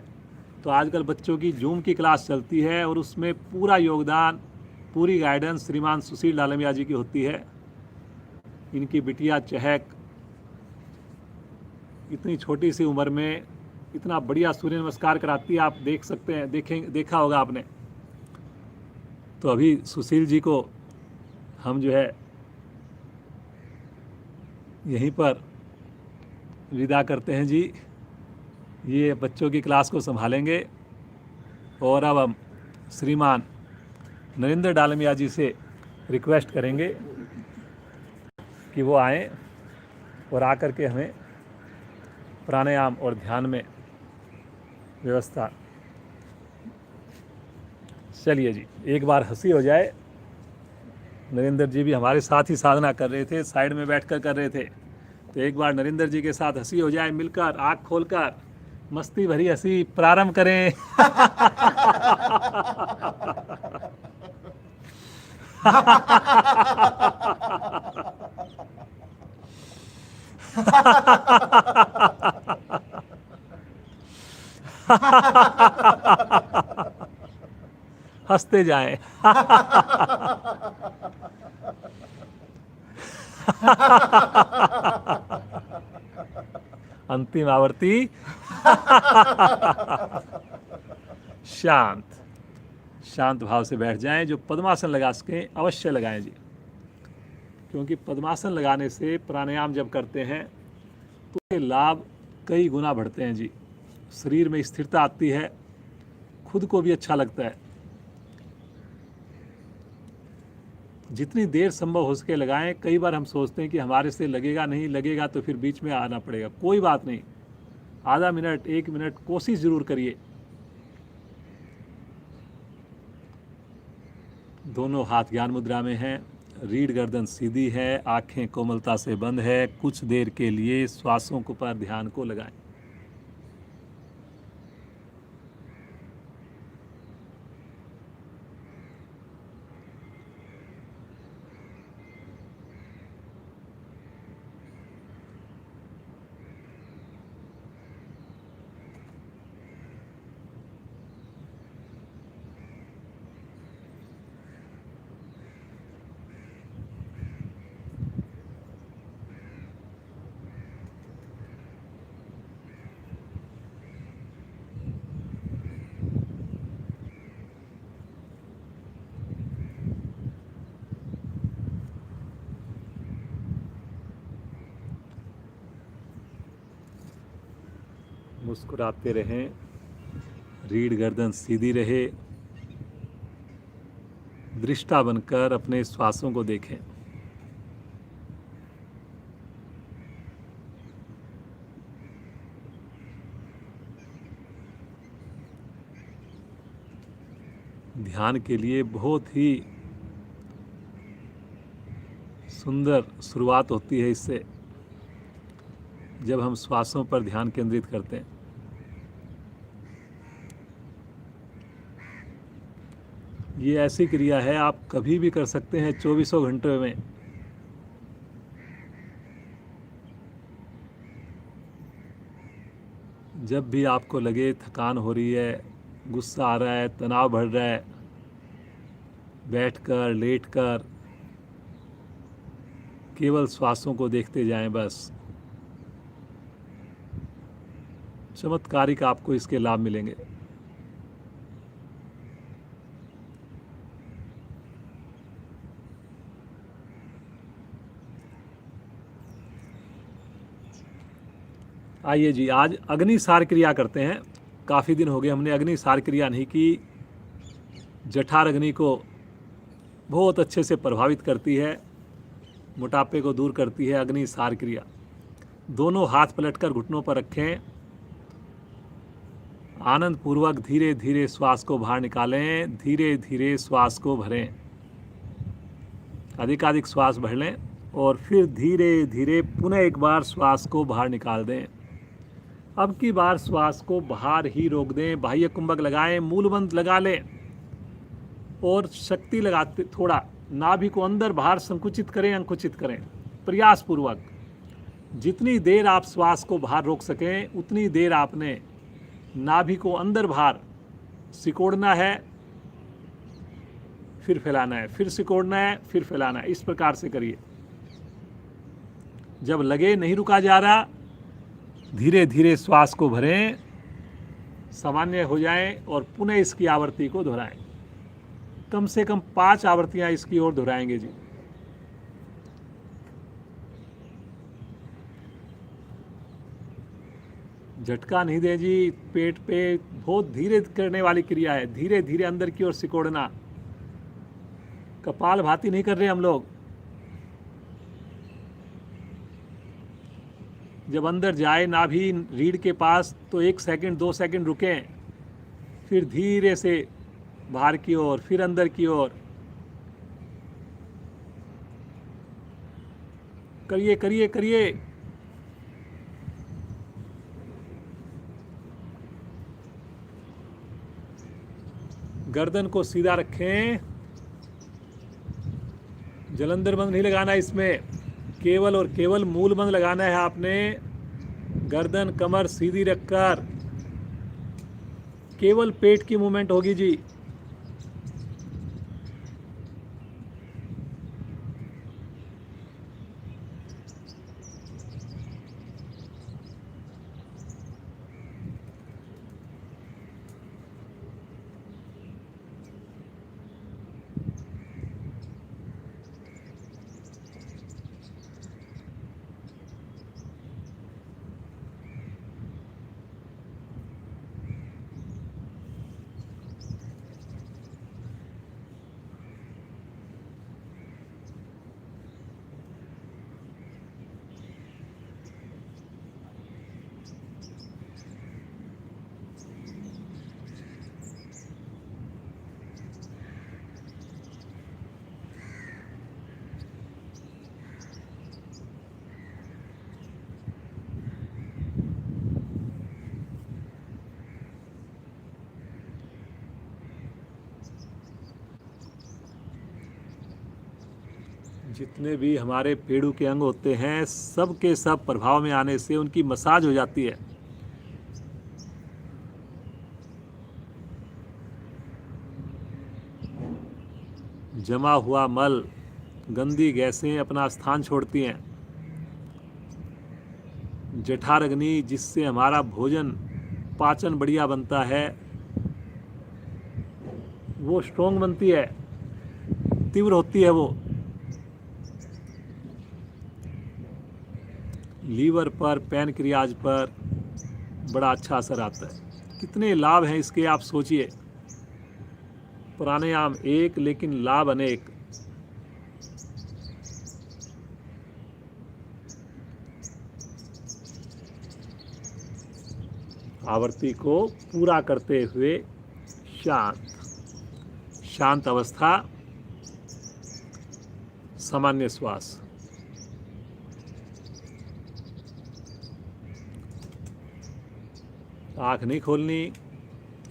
S1: तो आजकल बच्चों की जूम की क्लास चलती है और उसमें पूरा योगदान, पूरी गाइडेंस श्रीमान सुशील लालमिया जी की होती है। इनकी बिटिया चहक इतनी छोटी सी उम्र में इतना बढ़िया सूर्य नमस्कार कराती है, आप देख सकते हैं, देखा होगा आपने। तो अभी सुशील जी को हम जो है यहीं पर विदा करते हैं जी। ये बच्चों की क्लास को संभालेंगे और अब हम श्रीमान नरेंद्र डालमिया जी से रिक्वेस्ट करेंगे कि वो आएँ और आकर के हमें प्राणायाम और ध्यान में व्यवस्था। चलिए जी, एक बार हंसी हो जाए। नरेंद्र जी भी हमारे साथ ही साधना कर रहे थे, साइड में बैठकर कर रहे थे, तो एक बार नरेंद्र जी के साथ हंसी हो जाए, मिलकर आँख खोलकर मस्ती भरी हंसी प्रारंभ करें। हंसते जाएं। अंतिम आवर्ती। शांत शांत भाव से बैठ जाएं। जो पद्मासन लगा सकें अवश्य लगाएं जी, क्योंकि पद्मासन लगाने से प्राणायाम जब करते हैं तो उसके लाभ कई गुना बढ़ते हैं जी। शरीर में स्थिरता आती है, खुद को भी अच्छा लगता है। जितनी देर संभव हो सके लगाएं। कई बार हम सोचते हैं कि हमारे से लगेगा नहीं, लगेगा तो फिर बीच में आना पड़ेगा। कोई बात नहीं, आधा मिनट 1 मिनट कोशिश जरूर करिए। दोनों हाथ ज्ञान मुद्रा में हैं, रीढ़ गर्दन सीधी है, आंखें कोमलता से बंद है। कुछ देर के लिए श्वासों को पर ध्यान को लगाएं। मुस्कुराते रहें, रीढ़ गर्दन सीधी रहे। दृष्टा बनकर अपने श्वासों को देखें। ध्यान के लिए बहुत ही सुंदर शुरुआत होती है इससे, जब हम श्वासों पर ध्यान केंद्रित करते हैं। ये ऐसी क्रिया है आप कभी भी कर सकते हैं 24 घंटे में। जब भी आपको लगे थकान हो रही है, गुस्सा आ रहा है, तनाव बढ़ रहा है, बैठकर लेटकर केवल श्वासों को देखते जाएं बस। चमत्कारिक आपको इसके लाभ मिलेंगे। आइए जी, आज अग्निसार क्रिया करते हैं। काफ़ी दिन हो गए हमने अग्निसार क्रिया नहीं की। जठर अग्नि को बहुत अच्छे से प्रभावित करती है, मोटापे को दूर करती है अग्निसार क्रिया। दोनों हाथ पलटकर घुटनों पर रखें। आनंद पूर्वक धीरे धीरे श्वास को बाहर निकालें, धीरे धीरे श्वास को भरें। अधिकाधिक श्वास भर लें और फिर धीरे धीरे पुनः एक बार श्वास को बाहर निकाल दें। अब की बार श्वास को बाहर ही रोक दें। बाह्य कुंभक लगाएं, मूलबंध लगा लें और शक्ति लगाते थोड़ा नाभि को अंदर बाहर संकुचित करें, अंकुचित करें प्रयास पूर्वक। जितनी देर आप श्वास को बाहर रोक सकें उतनी देर आपने नाभि को अंदर बाहर सिकोड़ना है, फिर फैलाना है, फिर सिकोड़ना है, फिर फैलाना है। इस प्रकार से करिए। जब लगे नहीं रुका जा रहा, धीरे धीरे श्वास को भरें, सामान्य हो जाएं और पुनः इसकी आवृत्ति को दोहराएं। कम से कम 5 आवृत्तियां इसकी ओर दोहराएंगे जी। झटका नहीं दें जी, पेट पे बहुत धीरे करने वाली क्रिया है, धीरे धीरे अंदर की ओर सिकोड़ना। कपालभाति नहीं कर रहे हम लोग। जब अंदर जाए नाभि रीढ़ के पास तो 1 सेकंड 2 सेकंड रुकें, फिर धीरे से बाहर की ओर, फिर अंदर की ओर। करिए करिए करिए। गर्दन को सीधा रखें, जलंधर बंद नहीं लगाना इसमें, केवल और केवल मूल बंद लगाना है आपने। गर्दन कमर सीधी रखकर केवल पेट की मूवमेंट होगी जी। जितने भी हमारे पेड़ों के अंग होते हैं, सब के सब प्रभाव में आने से उनकी मसाज हो जाती है। जमा हुआ मल, गंदी गैसें अपना स्थान छोड़ती हैं। जठराग्नि, जिससे हमारा भोजन पाचन बढ़िया बनता है, वो स्ट्रोंग बनती है, तीव्र होती है वो। लीवर पर, पैनक्रियाज पर बड़ा अच्छा असर आता है। कितने लाभ हैं इसके, आप सोचिए। प्राणायाम एक, लेकिन लाभ अनेक। आवृत्ति को पूरा करते हुए शांत अवस्था, सामान्य श्वास। आँख नहीं खोलनी,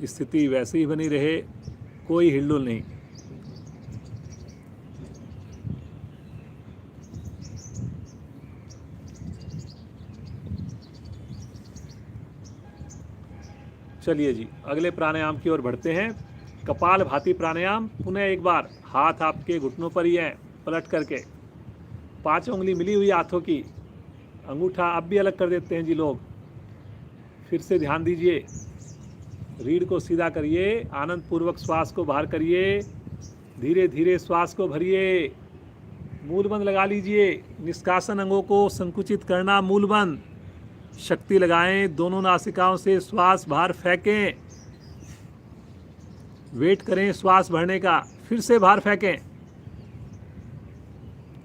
S1: स्थिति वैसे ही बनी रहे, कोई हिलडुल नहीं। चलिए जी, अगले प्राणायाम की ओर बढ़ते हैं। कपालभाति प्राणायाम। पुनः एक बार हाथ आपके घुटनों पर ही है, पलट करके 5 उंगली मिली हुई हाथों की, अंगूठा अब भी अलग कर देते हैं जी लोग। फिर से ध्यान दीजिए, रीढ़ को सीधा करिए, आनंद पूर्वक श्वास को बाहर करिए, धीरे धीरे श्वास को भरिए, मूल बंद लगा लीजिए। निष्कासन अंगों को संकुचित करना, मूल बंद। शक्ति लगाएं, दोनों नासिकाओं से श्वास बाहर फेंकें, वेट करें श्वास भरने का, फिर से बाहर फेंकें।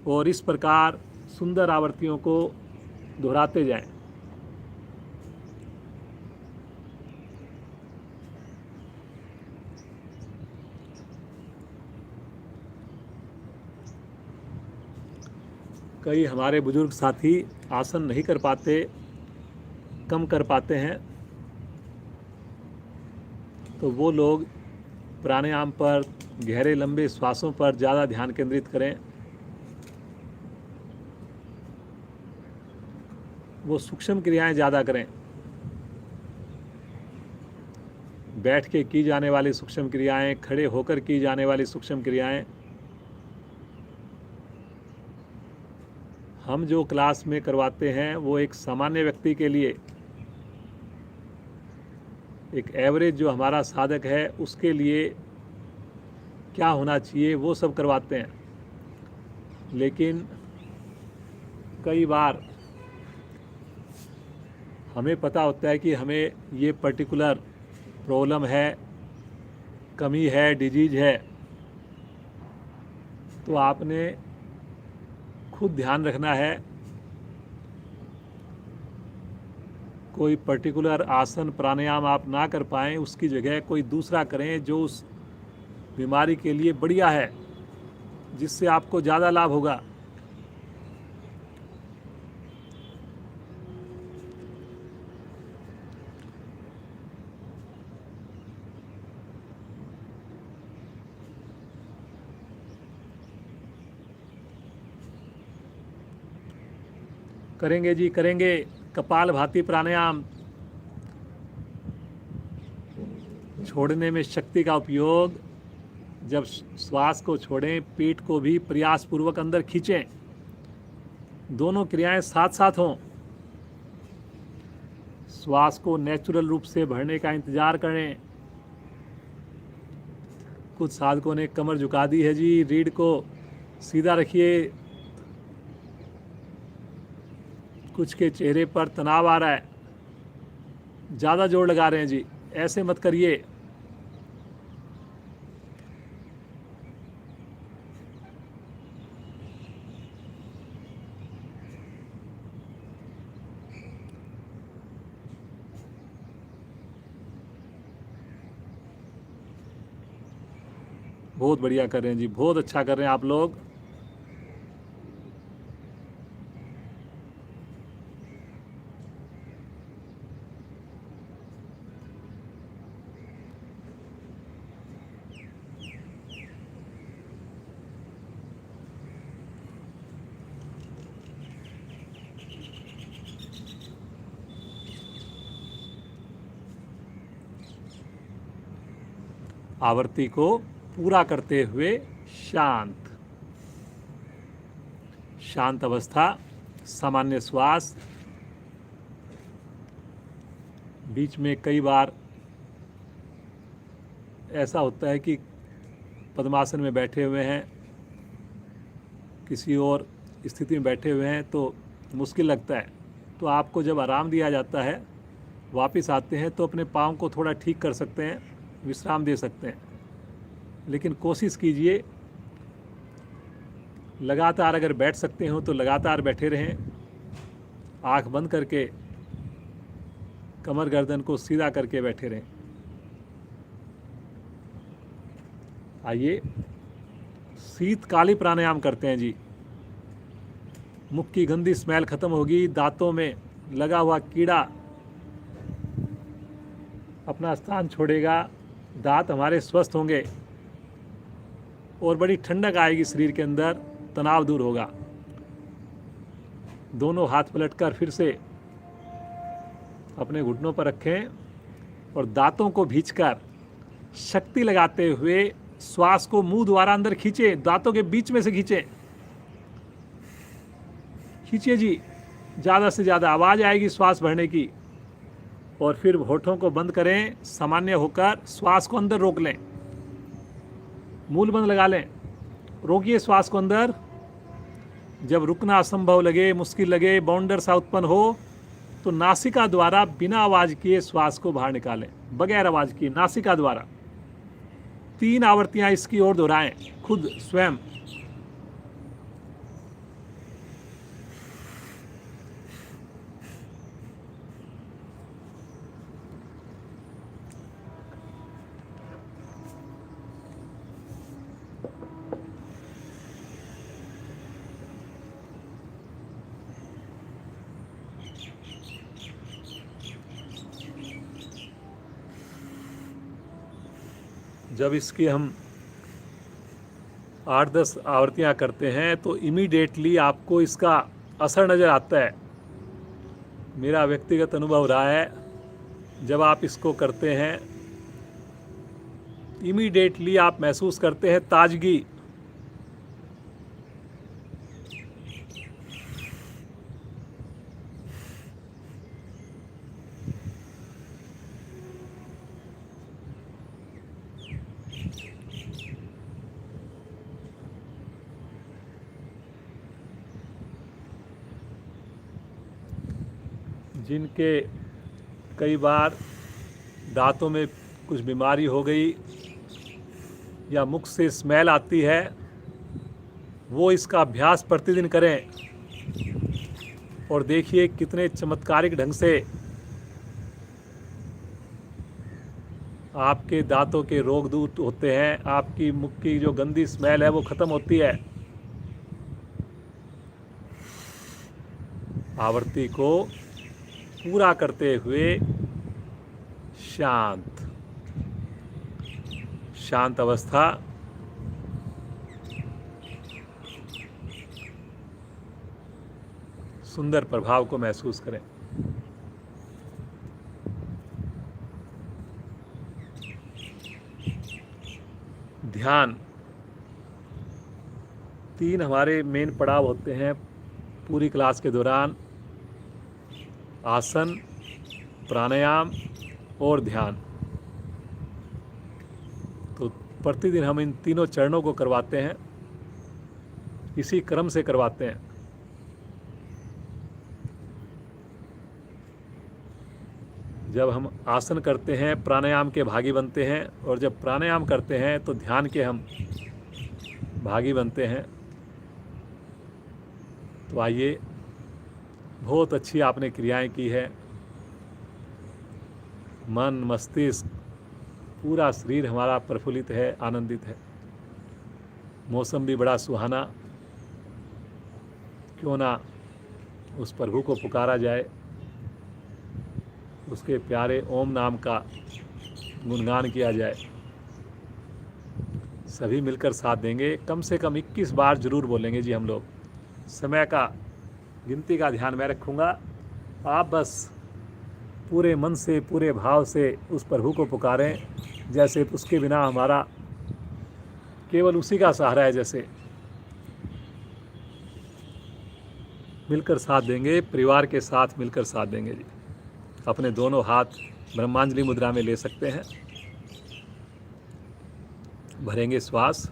S1: और इस प्रकार सुंदर आवृत्तियों को दोहराते जाएं। कई हमारे बुजुर्ग साथी आसन नहीं कर पाते, कम कर पाते हैं, तो वो लोग प्राणायाम पर, गहरे लंबे श्वासों पर ज़्यादा ध्यान केंद्रित करें। वो सूक्ष्म क्रियाएं ज़्यादा करें। बैठ के की जाने वाली सूक्ष्म क्रियाएं, खड़े होकर की जाने वाली सूक्ष्म क्रियाएं, हम जो क्लास में करवाते हैं वो एक सामान्य व्यक्ति के लिए, एक एवरेज जो हमारा साधक है उसके लिए क्या होना चाहिए वो सब करवाते हैं। लेकिन कई बार हमें पता होता है कि हमें ये पर्टिकुलर प्रॉब्लम है, कमी है, डिजीज है, तो आपने खुद ध्यान रखना है कोई पर्टिकुलर आसन प्राणायाम आप ना कर पाएँ, उसकी जगह कोई दूसरा करें जो उस बीमारी के लिए बढ़िया है, जिससे आपको ज़्यादा लाभ होगा। करेंगे जी, करेंगे। कपालभाति प्राणायाम, छोड़ने में शक्ति का उपयोग। जब श्वास को छोड़ें, पीठ को भी प्रयास पूर्वक अंदर खींचें। दोनों क्रियाएं साथ साथ हों। श्वास को नेचुरल रूप से भरने का इंतजार करें। कुछ साधकों ने कमर झुका दी है जी, रीढ़ को सीधा रखिए। कुछ के चेहरे पर तनाव आ रहा है, ज़्यादा जोर लगा रहे हैं जी, ऐसे मत करिए। बहुत बढ़िया कर रहे हैं जी, बहुत अच्छा कर रहे हैं आप लोग। आवृत्ति को पूरा करते हुए शांत शांत अवस्था, सामान्य श्वास। बीच में कई बार ऐसा होता है कि पद्मासन में बैठे हुए हैं, किसी और स्थिति में बैठे हुए हैं तो मुश्किल लगता है, तो आपको जब आराम दिया जाता है, वापस आते हैं तो अपने पाँव को थोड़ा ठीक कर सकते हैं, विश्राम दे सकते हैं। लेकिन कोशिश कीजिए लगातार, अगर बैठ सकते हो तो लगातार बैठे रहें, आँख बंद करके कमर गर्दन को सीधा करके बैठे रहें। आइए शीतकाली प्राणायाम करते हैं जी। मुख की गंदी स्मेल खत्म होगी, दांतों में लगा हुआ कीड़ा अपना स्थान छोड़ेगा, दांत हमारे स्वस्थ होंगे और बड़ी ठंडक आएगी शरीर के अंदर, तनाव दूर होगा। दोनों हाथ पलटकर फिर से अपने घुटनों पर रखें और दांतों को भींचकर शक्ति लगाते हुए श्वास को मुंह द्वारा अंदर खींचें, दांतों के बीच में से खींचें। खींचिए जी, ज़्यादा से ज़्यादा आवाज़ आएगी श्वास भरने की। और फिर होठों को बंद करें, सामान्य होकर श्वास को अंदर रोक लें, मूल बंद लगा लें, रोकिए श्वास को अंदर। जब रुकना असंभव लगे, मुश्किल लगे, बाउंडर सा उत्पन्न हो, तो नासिका द्वारा बिना आवाज़ किए श्वास को बाहर निकालें, बगैर आवाज़ किए नासिका द्वारा। 3 आवृत्तियां इसकी ओर दोहराएं खुद स्वयं। जब इसकी हम 8-10 आवृत्तियाँ करते हैं तो इमीडिएटली आपको इसका असर नज़र आता है। मेरा व्यक्तिगत अनुभव रहा है, जब आप इसको करते हैं इमीडिएटली आप महसूस करते हैं ताजगी। जिनके कई बार दांतों में कुछ बीमारी हो गई या मुख से स्मेल आती है, वो इसका अभ्यास प्रतिदिन करें और देखिए कितने चमत्कारिक ढंग से आपके दांतों के रोग दूर होते हैं, आपकी मुख की जो गंदी स्मेल है वो ख़त्म होती है। आवृत्ति को पूरा करते हुए शांत शांत अवस्था, सुंदर प्रभाव को महसूस करें। ध्यान 3 हमारे मेन पड़ाव होते हैं पूरी क्लास के दौरान: आसन, प्राणायाम और ध्यान। तो प्रतिदिन हम इन तीनों चरणों को करवाते हैं, इसी क्रम से करवाते हैं। जब हम आसन करते हैं प्राणायाम के भागी बनते हैं, और जब प्राणायाम करते हैं तो ध्यान के हम भागी बनते हैं। तो आइए, बहुत अच्छी आपने क्रियाएं की है। मन, मस्तिष्क, पूरा शरीर हमारा प्रफुल्लित है, आनंदित है। मौसम भी बड़ा सुहाना। क्यों ना उस प्रभु को पुकारा जाए, उसके प्यारे ओम नाम का गुणगान किया जाए। सभी मिलकर साथ देंगे। कम से कम 21 बार जरूर बोलेंगे जी हम लोग। समय का गिनती का ध्यान मैं रखूँगा। आप बस पूरे मन से, पूरे भाव से उस प्रभु को पुकारें, जैसे उसके बिना हमारा केवल उसी का सहारा है। जैसे मिलकर साथ देंगे, परिवार के साथ मिलकर साथ देंगे जी। अपने दोनों हाथ ब्रह्मांजलि मुद्रा में ले सकते हैं। भरेंगे श्वास।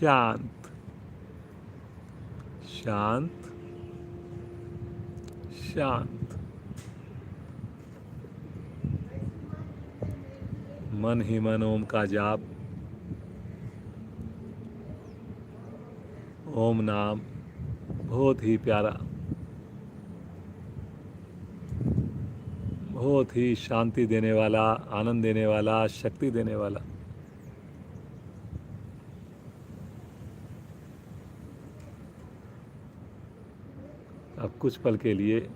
S2: शांत, शांत, शांत। मन ही मन ओम का जाप, ओम नाम बहुत ही प्यारा, बहुत ही शांति देने वाला, आनंद देने वाला, शक्ति देने वाला। अब कुछ पल के लिए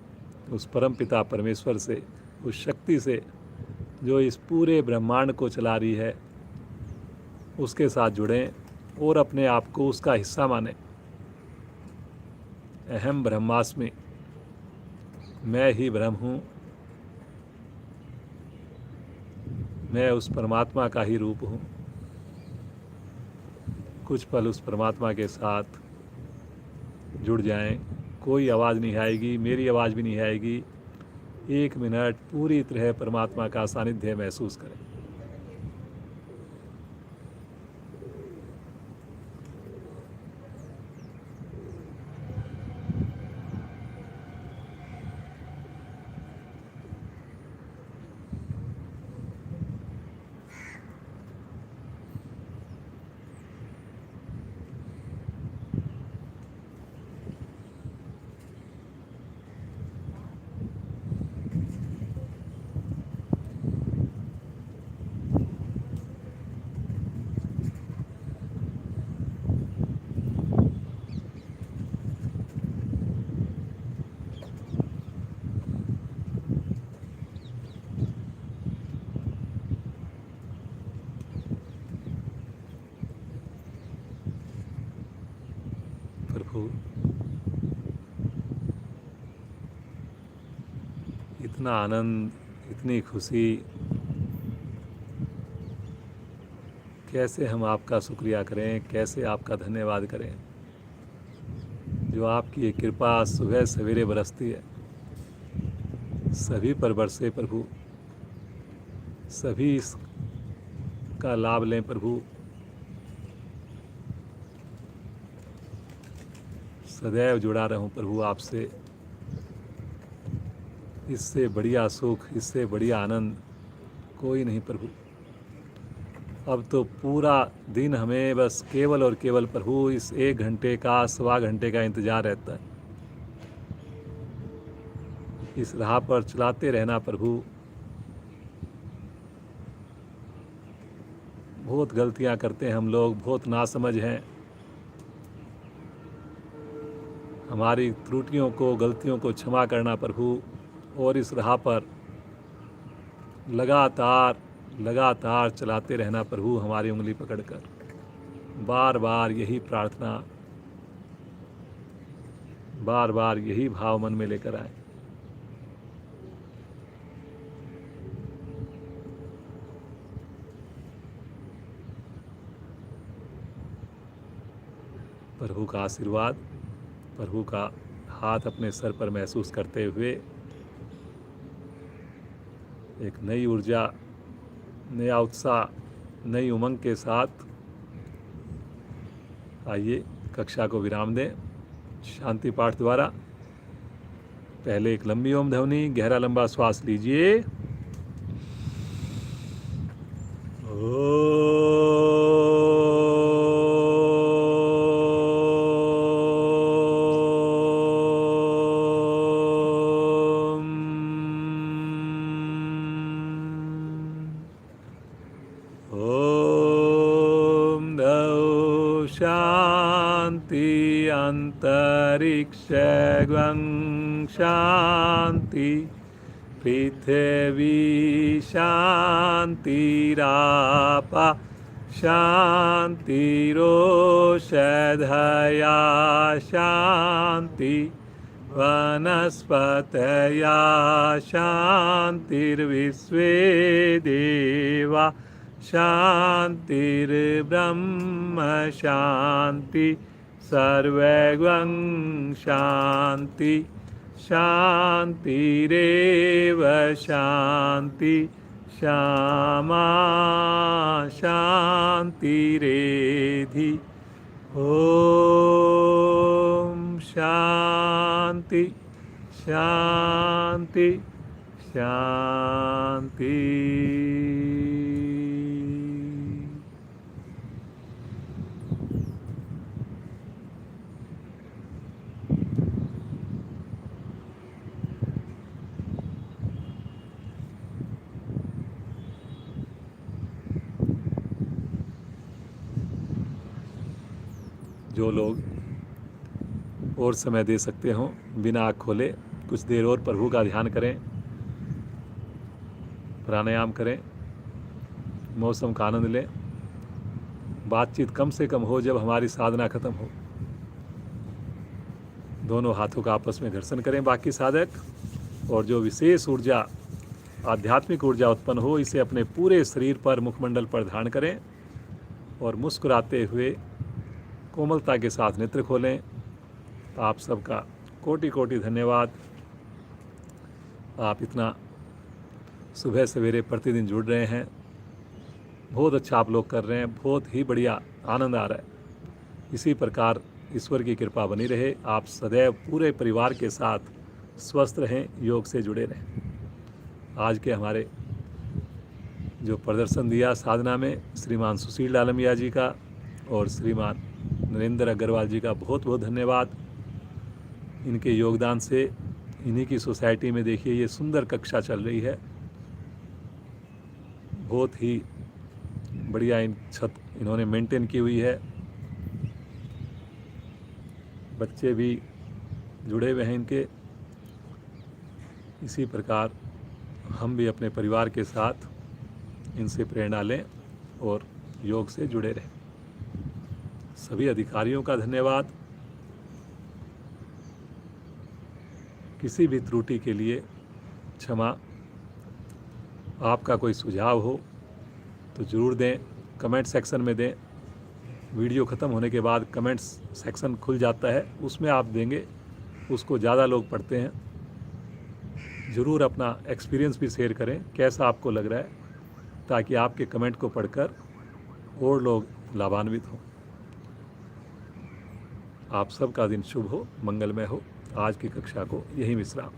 S2: उस परम पिता परमेश्वर से, उस शक्ति से जो इस पूरे ब्रह्मांड को चला रही है, उसके साथ जुड़ें और अपने आप को उसका हिस्सा मानें। अहम ब्रह्मास्मि, मैं ही ब्रह्म हूँ, मैं उस परमात्मा का ही रूप हूँ। कुछ पल उस परमात्मा के साथ जुड़ जाएं। कोई आवाज़ नहीं आएगी, मेरी आवाज़ भी नहीं आएगी। 1 मिनट पूरी तरह परमात्मा का सानिध्य महसूस करें। प्रभु, इतना आनंद, इतनी खुशी, कैसे हम आपका शुक्रिया करें, कैसे आपका धन्यवाद करें, जो आपकी ये कृपा सुबह सवेरे बरसती है। सभी पर बरसे प्रभु, सभी इसका लाभ लें प्रभु। सदैव जुड़ा रहूं प्रभु आपसे। इससे बढ़िया सुख, इससे बढ़िया आनंद कोई नहीं प्रभु। अब तो पूरा दिन हमें बस केवल और केवल प्रभु इस 1 घंटे का, सवा घंटे का इंतज़ार रहता है। इस राह पर चलाते रहना प्रभु। बहुत गलतियां करते हैं हम लोग, बहुत नासमझ हैं। हमारी त्रुटियों को, गलतियों को क्षमा करना प्रभु, और इस राह पर लगातार लगातार चलाते रहना प्रभु, हमारी उंगली पकड़कर। बार बार यही प्रार्थना, बार बार यही भाव मन में लेकर आए। प्रभु का आशीर्वाद, प्रभु का हाथ अपने सर पर महसूस करते हुए एक नई ऊर्जा, नया उत्साह, नई उमंग के साथ आइए कक्षा को विराम दें शांति पाठ द्वारा। पहले एक लंबी ओम ध्वनि, गहरा लंबा श्वास लीजिए। शांति अंतरिक्षं शांति पृथिवी शांतिरापा शांतिरोषधया शांति वनस्पतया शांतिर्विश्वे देवा शांतिर्ब्रह्म शांति सर्वगं शांति शांतिरेव शांति श्यामा शांतिरेधि ओम शांति शांति शांति। जो लोग और समय दे सकते हों, बिना आँख खोले कुछ देर और प्रभु का ध्यान करें, प्राणायाम करें, मौसम का आनंद लें। बातचीत कम से कम हो जब हमारी साधना खत्म हो। दोनों हाथों का आपस में घर्षण करें बाकी साधक, और जो विशेष ऊर्जा, आध्यात्मिक ऊर्जा उत्पन्न हो, इसे अपने पूरे शरीर पर, मुखमंडल पर धारण करें और मुस्कुराते हुए कोमलता के साथ नेत्र खोलें। आप सबका कोटि कोटि धन्यवाद। आप इतना सुबह सवेरे प्रतिदिन जुड़ रहे हैं, बहुत अच्छा आप लोग कर रहे हैं, बहुत ही बढ़िया आनंद आ रहा है। इसी प्रकार ईश्वर की कृपा बनी रहे। आप सदैव पूरे परिवार के साथ स्वस्थ रहें, योग से जुड़े रहें। आज के हमारे जो प्रदर्शन दिया साधना में, श्रीमान सुशील डालमिया जी का और श्रीमान नरेंद्र अग्रवाल जी का बहुत बहुत धन्यवाद। इनके योगदान से इन्हीं की सोसाइटी में देखिए ये सुंदर कक्षा चल रही है। बहुत ही बढ़िया इन छत इन्होंने मेंटेन की हुई है। बच्चे भी जुड़े हुए हैं इनके। इसी प्रकार हम भी अपने परिवार के साथ इनसे प्रेरणा लें और योग से जुड़े रहें। सभी अधिकारियों का धन्यवाद। किसी भी त्रुटि के लिए क्षमा। आपका कोई सुझाव हो तो ज़रूर दें, कमेंट सेक्शन में दें। वीडियो ख़त्म होने के बाद कमेंट्स सेक्शन खुल जाता है, उसमें आप देंगे, उसको ज़्यादा लोग पढ़ते हैं। ज़रूर अपना एक्सपीरियंस भी शेयर करें, कैसा आपको लग रहा है, ताकि आपके कमेंट को पढ़कर और लोग लाभान्वित हों। आप सबका दिन शुभ हो, मंगलमय हो। आज की कक्षा को यहीं विश्राम।